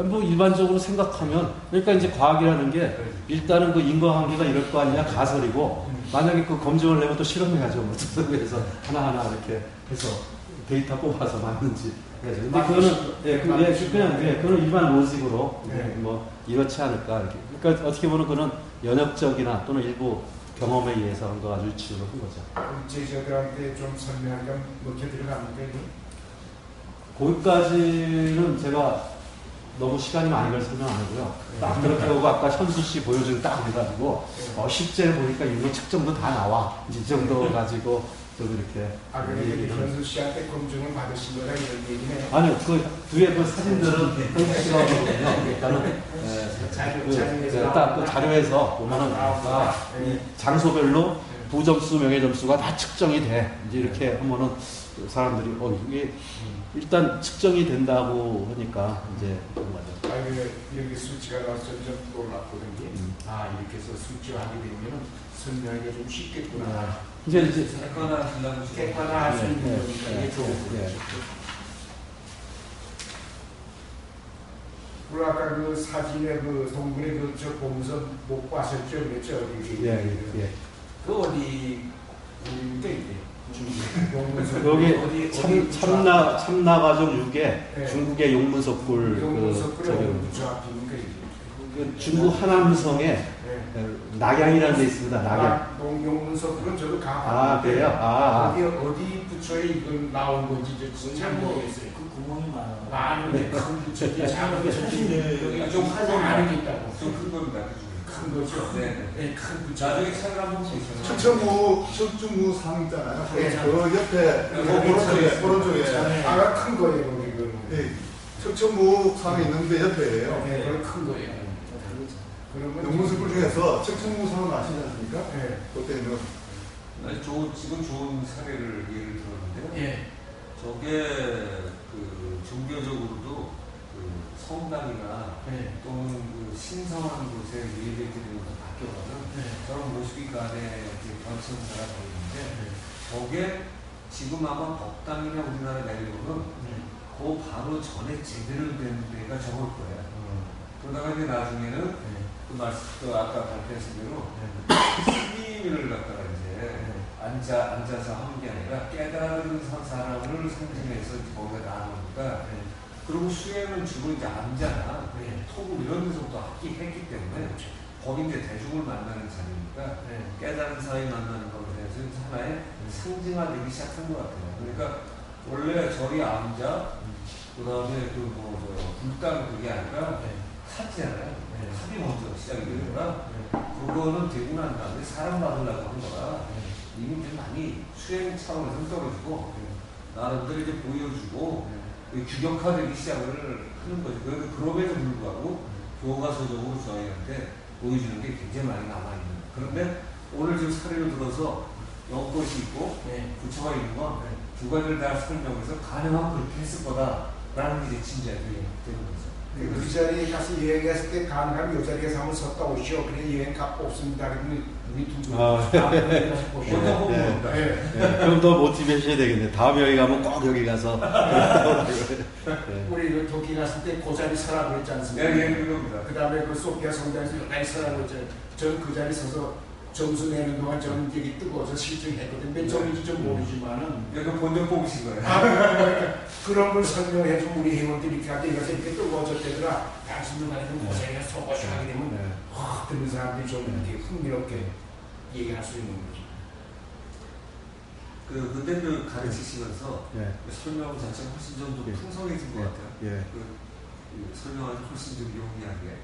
뭐 일반적으로 생각하면 그러니까 이제 과학이라는 게 일단은 그 인과관계가 이럴 거 아니냐 가설이고 만약에 그 검증을 내면 또 실험해야죠. 그래서 하나하나 이렇게 해서 데이터 뽑아서 맞는지. 근데 그거는 그거는 일반 로직으로 뭐 이렇지 않을까 이렇게. 그러니까 어떻게 보면 그는 연역적이나 또는 일부 경험에 의해서 한 거 가지고 유추를 한 거죠. 그럼 제자들한테 좀 설명하면 먹혀 들어갑니까 이게? 거기까지는 제가 너무 시간이 많이 걸려서 설명 안 하고요. 딱 그렇게 하고 아까 현수 씨 보여준 딱 해가지고 실제로 보니까 이거 측정도 다 나와. 이 정도 가지고 좀 이렇게. 그런데 현수 씨한테 검증을 받으신 거라 이런 얘기네. 아니요, 그 뒤에 그 사진들은 현수 씨가 하거든요. 그러니까는 딱 그 자료에서 보면은 이 장소별로 부점수, 명예점수가 다 측정이 돼. 이제 이렇게 하면은 사람들이 이게 일단 측정이 된다고 하니까 이제 그런 거죠. 여기 수치가 나와서 점점 올랐거든요. 이렇게 해서 수치화하게 되면 설명하기가 좀 쉽겠구나. 이제 객관화할 수 있는 거니까 이게 좋은 거죠. 그리고 아까 그 사진에 그 동굴에 저 보면서 못 봤었죠, 그랬죠? 그 어디 우리인데 이게. 여기 참나가족 6에 중국의 용문석굴 중국 하남성에 낙양이라는 데 있습니다. 낙양. 용문석굴은 저도 가봤는데 그래요? 거기 어디 부처에 이건 나온 건지 잘 모르겠어요. 그 구멍이 많아. 많은데 큰 부처에 작은 부처에 여기 좀 많은 게 있다고. 좀 큰 겁니다. 큰 거죠? 네. 큰 부처. 나중에 찾아가 보면 있어요. 척추무 상 있잖아요. 그 옆에 오른쪽에 큰 거예요, 거기. 척추무 상이 있는데 옆에예요. 네, 큰 거예요. 그러면 용문석굴 중에서 척추무 상을 아시지 않습니까? 네. 그때는 지금 좋은 사례를 예를 들었는데요. 예. 저게 그 종교적으로도 그 성당이나 또는 그 신성한 곳에 예배드리는 것도 바뀌어가는 저런 모시기가 안에 변천사가 되어 있는데 저게 지금 아마 법당이나 우리나라 내려오는 그 바로 전에 제대로 된 데가 적을 거예요. 그러다가 이제 나중에는 그 아까 발표하신 대로 스님을 갖다가 이제 앉아서 하는 게 아니라 깨달은 사람을 상징해서 거기다 나누니까 그리고 수행은 주로 이제 암자나 토굴 이런 데서부터 했기 때문에 거기 이제 대중을 만나는 자리니까 깨달은 사람이 만나는 거에 대해서 하나의 상징화되기 시작한 것 같아요. 그러니까 원래 절이 암자, 그 다음에 불당 그게 아니라 탑이잖아요. 탑이 먼저 시작이 되는 거라 그거는 되고 난 다음에 사람 받으려고 하는 거라 이미 좀 많이 수행 차원에서 떨어지고 나름대로 이제 보여주고 규격화되기 시작을 하는 거죠. 그럼에도 불구하고 교과서적으로 저희한테 보여주는 게 굉장히 많이 남아있는. 그런데 오늘 지금 사례를 들어서 연꽃이 있고 부처가 있는 건 두 가지를 다 설명해서 가능하면 그렇게 했을 거다라는 게 이제 진지하게 되는 거죠. 그 자리에 가서 여행했을 때 가능하면 이 자리에서 한번 섰다 오시오. 그래 여행 값 없습니다. 그러면 우리 두 분 그럼 더 모티베이션이 되겠네. 다음 여기 가면 꼭 여기 가서 우리 도끼 갔을 때 그 자리 서라고 그랬지 않습니까? 그겁니다. 그 다음에 그 소피아 성당에서 여기 서라고 했잖아요. 저는 그 자리 서서 점수 내는 동안 저는 되게 뜨거워서 실증했거든요. 몇 점인지 좀 모르지만은 여기 본전 뽑으신 거예요. 그러니까 그런 걸 설명해 좀 우리 회원들이 이렇게 하는데 이것이 이렇게 뜨거워졌대더라. 당신들 만약에 고생해서 속옷이 하게 되면 듣는 사람들이 좀 이렇게 흥미롭게 얘기할 수 있는 거죠. 근데 가르치시면서 예. 설명 자체가 훨씬 좀 더 예. 풍성해진 것 예. 같아요. 예. 설명하기 훨씬 좀 용이하게.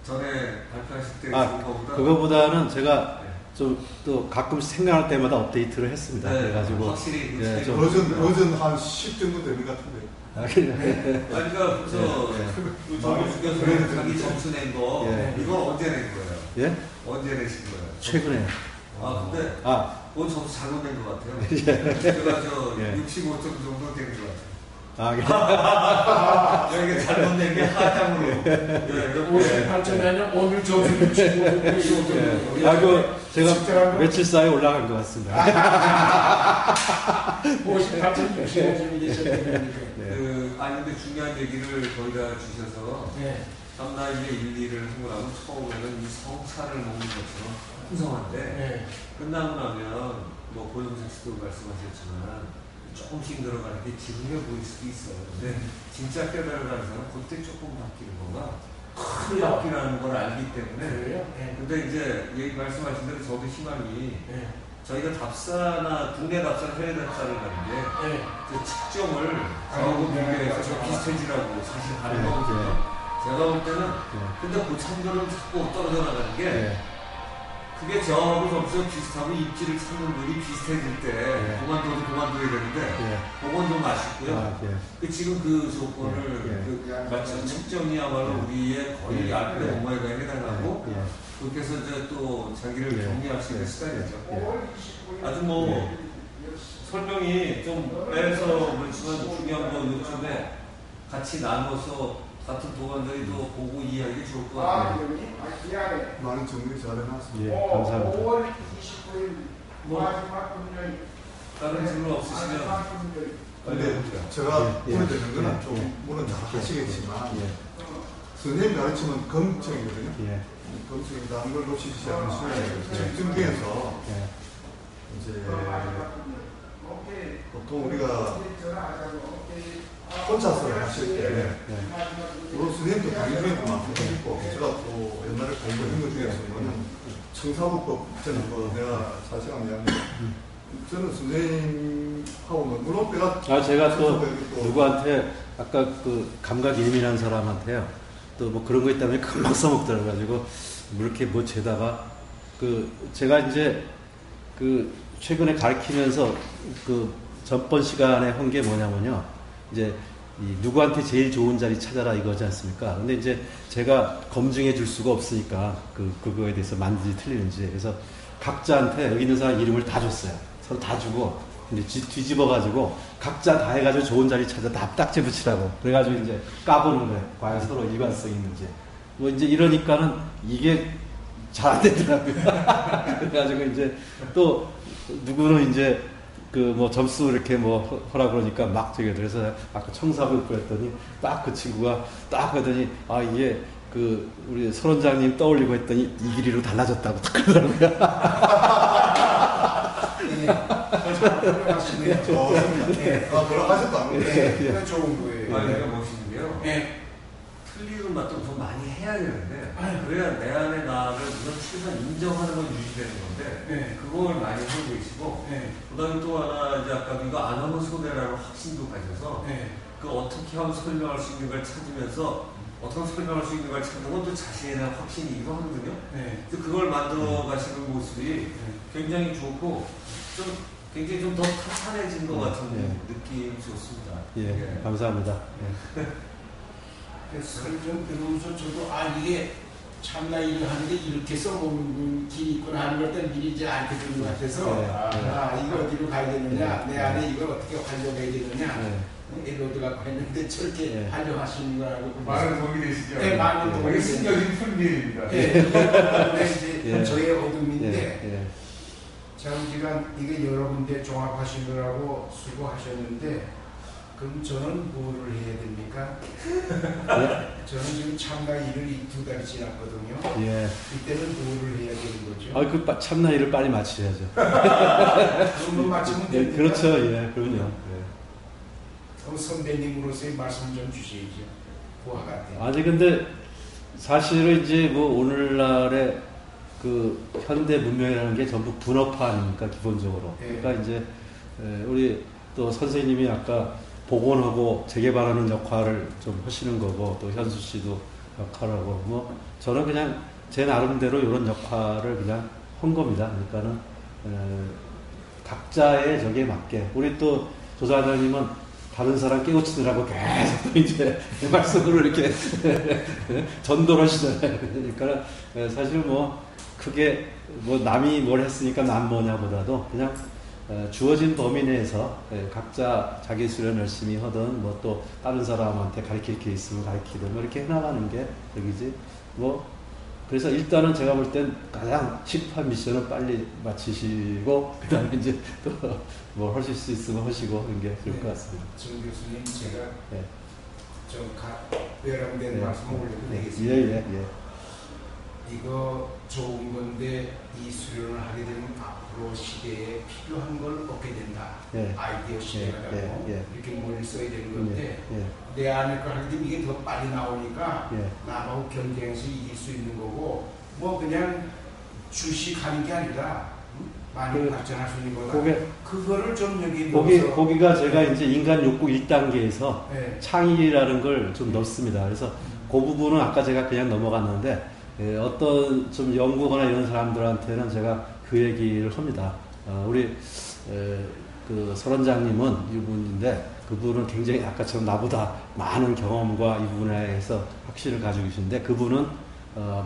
전에 발표하실 때 아, 그런 거보다 그거보다는 제가 네. 좀 또 가끔 생각할 때마다 업데이트를 했습니다. 네, 그래가지고 확실히 그 예, 차이가 좀- 버전 한 10 정도 되는 것 같은데. 아, 그래요? 아니 그러니까 정규 교수님 자기 점수 낸 거 예. 이건 언제 낸 거예요? 예? 언제 내신 거예요? 최근에. 근데 아, 그건 점수 잘못 낸 것 같아요. 제가 예. 65점 정도 된 것 같아요. 아, 여기 잘못 낸 게 하향으로. 예, 58점이 아니라 오늘 점수 65점. 예. 아, 제가 며칠 사이에 올라간 것 같습니다. 58점 65점이 되셨다는 아니 근데 중요한 얘기를 거기다 주셔서 네. 삼나이의 일리를 하고 나면 처음에는 이 성차를 먹는 것처럼 풍성한데 네. 끝나고 나면 뭐 고영석 씨도 말씀하셨지만 조금씩 늘어가는 게 지루해 보일 수도 있어요. 근데 진짜 깨달으라는 사람은 그때 조금 바뀌는 거가 큰 바뀌라는 걸 알기 때문에 그래요? 네. 근데 이제 얘기 말씀하신 대로 저도 희망이 네. 저희가 답사나 국내 답사나 해외 답사를 하는데 네. 그 측정을 저하고 비교해서 좀 비슷해지라고 사실 하는 거거든요. 제가 볼 때는 근데 그 참고는 자꾸 떨어져 나가는 게 예. 그게 저하고 점수가 비슷하고 입지를 찾는 눈이 비슷해질 때 그만둬야 되는데 예. 그건 좀 아쉽고요. 아, 예. 지금 그 조건을 예. 측정이야말로 우리의 거의 예. 알파벳 예. 오메가에 해당하고 예. 그렇게 해서 이제 또 자기를 예. 격리할 수 있는 예. 시간이죠. 아주 뭐 설명이 좀 빼서 그렇지만 중요한 건 요즘에 같이 나눠서 같은 도관들이 또 보고 이해하기 좋을 것 같아요. 많은 정리 잘 해놨습니다. 예, 감사합니다. 5월 29일 마지막 금요일. 다른 질문 없으시면 근데 제가 예. 보내드리는 거는 예. 좀 물론 잘 하시겠지만 예. 선생님 가르치면 검증이거든요. 예. 검증이라는 걸 놓치지 않으시면 예. 측정 중에서 예. 이제 보통 우리가 혼자서 하실 때 예. 물론 선생님도 강의중에도 많고 있고 제가 또 옛날에 공부한 것 중에서는 청사부법 저는 뭐 내가 사실은 이야기하는데 저는 선생님하고는 물론 내가 제가 또 누구한테 아까 그 감각 예민한 사람한테요. 또 뭐 그런 거 있다면 금방 써먹더라고요. 가지고 뭐 이렇게 뭐 재다가 제가 이제 최근에 가르치면서 전번 시간에 한 게 뭐냐면요. 이제 누구한테 제일 좋은 자리 찾아라 이거지 않습니까? 근데 이제 제가 검증해 줄 수가 없으니까 그거에 대해서 맞는지 틀리는지. 그래서 각자한테 여기 있는 사람 이름을 다 줬어요. 서로 다 주고 이제 뒤집어가지고 각자 다 해가지고 좋은 자리 찾아 다 딱지 붙이라고. 그래가지고 이제 까보는 거예요. 과연 서로 일관성이 있는지. 뭐 이제 이러니까는 이게 잘 안 되더라고요. 그래가지고 이제 또 누구는 이제 뭐 점수 이렇게 뭐 하라 그러니까 막 저기 그래서 아까 청사부 그랬더니 딱 그 친구가 딱 하더니 이게 우리 설 원장님 떠올리고 했더니 이 길이로 달라졌다고 딱 그러더라고요. 돌아가셨다. 네, 좋은 거예요. 내가 멋있는데요. 네. 틀리는 맛도 더 많이 해야 되는데 그래야 내 안에 나를 우선 최소한 인정하는 건 유지되는 건데 네. 그걸 많이 하고 계시고 네. 그다음에 또 하나 이제 아까 이거 안 하면 손해라는 확신도 가져서 네. 어떻게 하면 설명할 수 있는 걸 찾으면서 어떻게 설명할 수 있는 걸 찾는 건 또 자신에 대한 확신이기도 하거든요. 네. 그래서 그걸 만들어 가시는 모습이 굉장히 좋고 좀 굉장히 좀 더 탄탄해진 것 같은 느낌이 좋습니다. 예, 감사합니다. 설명 들으면서 저도 이게 참나 일을 하는데 이렇게 써보는 길이 있구나 하는 걸 때 미리 이제 알게 되는 것 같아서 이거 어디로 가야 되느냐 내 안에 이걸 어떻게 활용해야 되느냐 에로드 갖고 했는데 저렇게 활용하시는 거라고 많은 도움이 되시죠? 네, 많은 도움이 되게 숨겨진 풀밀입니다. 이제 저의 어둠인데 장기간 이게 여러 군데 종합하시느라고 수고하셨는데 그럼 저는 뭐를 해야 됩니까? 저는 지금 참나 일을 2달이 지났거든요. 예. 이때는 뭐를 해야 되는 거죠? 참나 일을 빨리 마치셔야죠. 그러면 마치면 예, 됩니까? 그렇죠. 예, 그럼요. 그럼 선배님으로서의 말씀 좀 주시죠. 그와 같아요. 근데 사실은 이제 뭐 오늘날에 그 현대 문명이라는 게 전부 분업화 아닙니까 기본적으로. 그러니까 이제 우리 또 선생님이 아까 복원하고 재개발하는 역할을 좀 하시는 거고 또 현수 씨도 역할하고 뭐 저는 그냥 제 나름대로 이런 역할을 그냥 한 겁니다. 그러니까는 각자의 저기에 맞게 우리 또 조사장님은 다른 사람 깨우치느라고 계속 또 이제 말씀으로 이렇게 전도를 하시잖아요. 그러니까 사실 뭐 크게 뭐 남이 뭘 했으니까 난 뭐냐보다도 그냥 주어진 범위 내에서 각자 자기 수련 열심히 하든 뭐 또 다른 사람한테 가르칠 게 있으면 가르치든 뭐 이렇게 해나가는 게 저기지 뭐 그래서 일단은 제가 볼 땐 가장 시급한 미션은 빨리 마치시고 그 다음에 이제 또 뭐 하실 수 있으면 하시고 그런 게 좋을 것 같습니다. 정 교수님 제가 네. 좀 외람된 네. 말씀 올려도 예, 되겠습니다. 예. 이거 좋은 건데 이 수련을 하게 되면 앞으로 시대에 필요한 걸 얻게 된다. 예. 아이디어 시대가 되고 이렇게 뭘 써야 되는 건데 내 안에 걸 하게 되면 이게 더 빨리 나오니까 나하고 경쟁해서 이길 수 있는 거고 뭐 그냥 주식하는 게 아니라 많이 발전할 수 있는 거다. 그거를 좀 여기 거기가 제가 이제 인간 욕구 1단계에서 창의라는 걸 좀 넣습니다. 그래서 그 부분은 아까 제가 그냥 넘어갔는데 어떤 좀 연구거나 이런 사람들한테는 제가 그 얘기를 합니다. 우리 그 설원장님은 이분인데 그분은 굉장히 아까처럼 나보다 많은 경험과 이 부분에서 확신을 가지고 계신데 그분은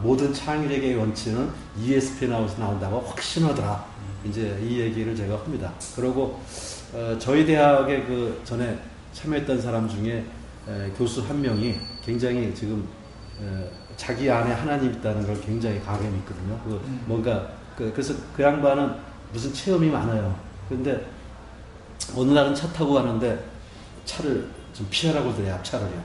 모든 창의력의 원칙은 ESP 나온다고 확신하더라. 이제 이 얘기를 제가 합니다. 그리고 저희 대학에 그 전에 참여했던 사람 중에 교수 한 명이 굉장히 지금 자기 안에 하나님 있다는 걸 굉장히 강하게 믿거든요. 뭔가 그래서 그 양반은 무슨 체험이 많아요. 근데 어느 날은 차 타고 가는데 차를 좀 피하라고 그러더래요. 앞차를요.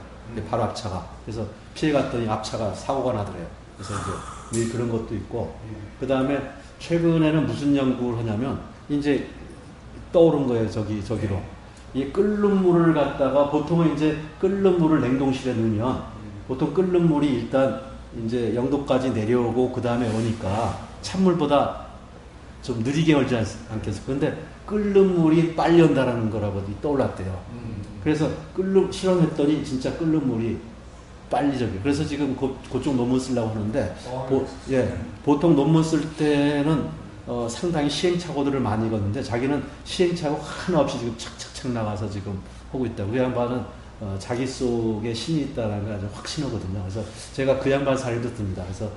바로 앞차가. 그래서 피해 갔더니 앞차가 사고가 나더래요. 그래서 이제 매일 그런 것도 있고 그 다음에 최근에는 무슨 연구를 하냐면 이제 떠오른 거예요. 저기로. 이 끓는 물을 갖다가 보통은 이제 끓는 물을 냉동실에 넣으면 보통 끓는 물이 일단 이제 0도까지 내려오고 그 다음에 오니까 찬물보다 좀 느리게 얼지 않겠어요. 그런데 끓는 물이 빨리 온다라는 거라고 떠올랐대요. 그래서 실험했더니 진짜 끓는 물이 빨리 그래서 지금 그쪽 논문 쓰려고 하는데 보통 논문 쓸 때는 상당히 시행착오들을 많이 걷는데 자기는 시행착오 하나 없이 지금 착착착 나가서 지금 하고 있다고. 그 양반은 자기 속에 신이 있다는 걸 아주 확신하거든요. 그래서 제가 그 양반 사례를 듣습니다. 그래서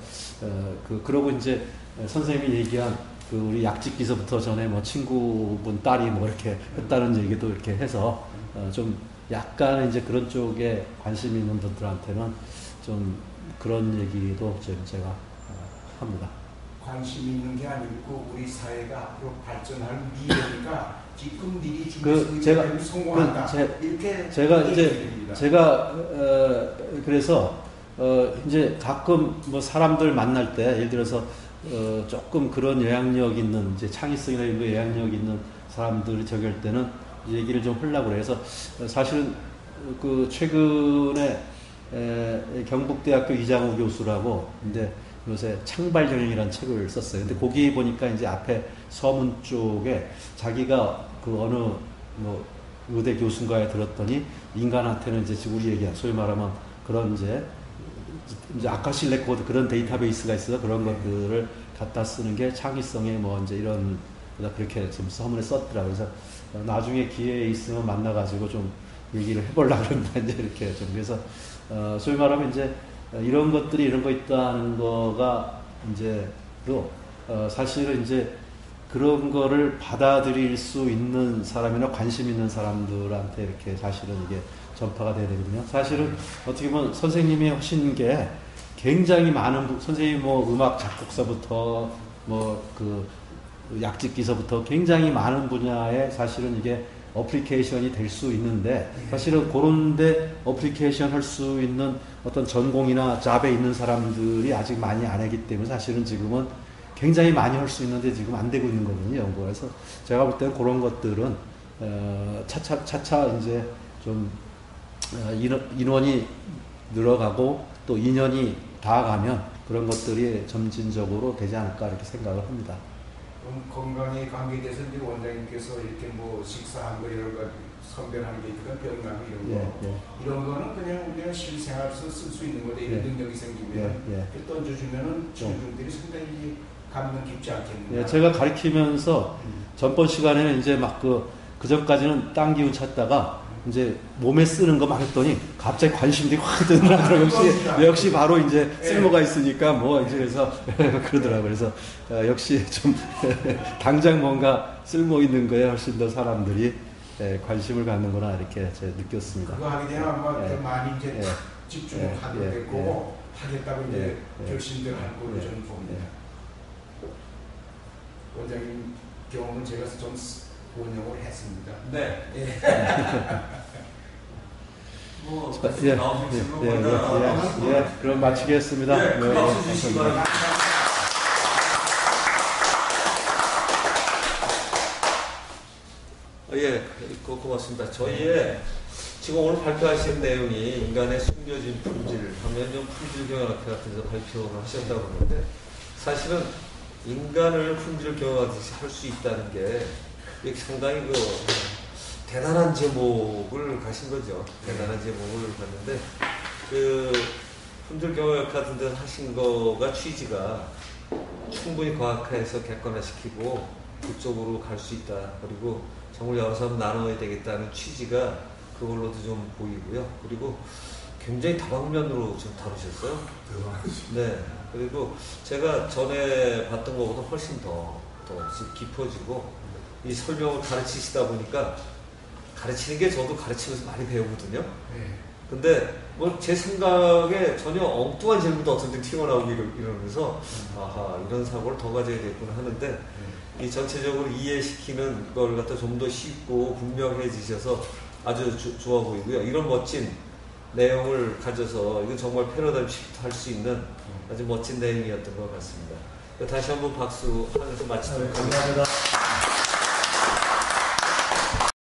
그러고 이제 선생님이 얘기한 그 우리 약집기서부터 전에 뭐 친구분 딸이 뭐 이렇게 했다는 얘기도 이렇게 해서 좀 약간 이제 그런 쪽에 관심 있는 분들한테는 좀 그런 얘기도 제가 합니다. 관심 있는 게 아니고 우리 사회가 앞으로 발전할 미래니까 지금 미리 준비되면 성공한다. 이렇게 제가 그래서 이제 가끔 뭐 사람들 만날 때 예를 들어서 조금 그런 영향력 있는 이제 창의성이나 이런 영향력 있는 사람들이 저기 할 때는 얘기를 좀 하려고 그래요. 그래서 사실은 그 최근에 경북대학교 이장우 교수라고 근데 요새 창발경영이라는 책을 썼어요. 근데 거기 보니까 이제 앞에 서문 쪽에 자기가 그 어느 뭐 의대 교수인가에 들었더니 인간한테는 이제 우리 얘기야 소위 말하면 그런 이제 아카시 레코드 그런 데이터베이스가 있어서 그런 것들을 갖다 쓰는 게 창의성의 뭐 이제 이런 그렇게 좀 서문에 썼더라고요. 그래서 나중에 기회에 있으면 만나가지고 좀 얘기를 해보려고 그런다 이제 이렇게 좀 그래서 소위 말하면 이제 이런 것들이 이런 거 있다는 거가 이제 또 사실은 이제 그런 거를 받아들일 수 있는 사람이나 관심 있는 사람들한테 이렇게 사실은 이게 전파가 돼야 되거든요. 사실은 어떻게 보면 선생님이 하신 게 굉장히 많은 선생님 뭐 음악 작곡서부터 뭐 그 약집기서부터 굉장히 많은 분야에 사실은 이게 어플리케이션이 될 수 있는데 사실은 그런데 어플리케이션 할 수 있는 어떤 전공이나 잡에 있는 사람들이 아직 많이 안 하기 때문에 사실은 지금은 굉장히 많이 할 수 있는데 지금 안 되고 있는 거거든요. 연구에서 제가 볼 때는 그런 것들은 차차 이제 좀 인원이 늘어가고 또 2년이 다 가면 그런 것들이 점진적으로 되지 않을까 이렇게 생각을 합니다. 그럼 건강에 관계돼서 이제 원장님께서 이렇게 뭐 식사한 거 이런 거 선별하는 게 있거든, 병나무 이런 거. 예, 예. 이런 거는 그냥 우리가 실생활에서 쓸 수 있는 건데 이런 예. 능력이 생기면 예. 이렇게 던져주면은 친구들이 상당히 감명 깊지 않겠는가. 예, 제가 가르치면서 전번 시간에는 이제 막 그 전까지는 딴 기운 찾다가 이제 몸에 쓰는 거 막 했더니 갑자기 관심들이 확 드더라고요. 역시 바로 이제 쓸모가 있으니까 뭐 이제 그래서 그러더라고요. 그래서 역시 좀 당장 뭔가 쓸모 있는 거에 훨씬 더 사람들이 관심을 갖는구나 이렇게 제가 느꼈습니다. 그거 하게 되면 아마 더 많이 이제 예. 집중을 하게 될 거고 하겠다고 이제 결심들 할 거로 저는 봅니다. 원장님 경험은 제가 좀 원형을 했습니다. 네. 예. 뭐 예, 나오신 예, 질문보다 그럼 마치겠습니다. 네, 큰 박수 주시기 바랍니다. 예, 고맙습니다. 저희의 지금 오늘 발표하신 내용이 인간의 숨겨진 품질, 반면적 품질 경영학회 같은 데서 발표를 하셨다고 그러는데 사실은 인간을 품질 경영하듯이 할 수 있다는 게 이게 상당히 대단한 제목을 가신 거죠. 대단한 제목을 갔는데 품질 경영학 같은 데서 하신 거가 취지가 충분히 과학화해서 객관화시키고 그쪽으로 갈 수 있다. 그리고 정말 여러 사람 나눠야 되겠다는 취지가 그걸로도 좀 보이고요. 그리고 굉장히 다방면으로 좀 다루셨어요. 네. 그리고 제가 전에 봤던 것보다 훨씬 더 깊어지고 이 설명을 가르치시다 보니까 가르치는 게 저도 가르치면서 많이 배우거든요. 네. 근데 뭐 제 생각에 전혀 엉뚱한 질문도 어떤 때 튀어나오고 이러면서 아하 이런 사고를 더 가져야 되겠구나 하는데 이 전체적으로 이해시키는 걸 갖다 좀 더 쉽고 분명해지셔서 아주 좋아 보이고요. 이런 멋진 내용을 가져서 이건 정말 패러다임 시프트 할 수 있는 아주 멋진 내용이었던 것 같습니다. 다시 한번 박수 하면서 마치도록 하겠습니다. 감사합니다.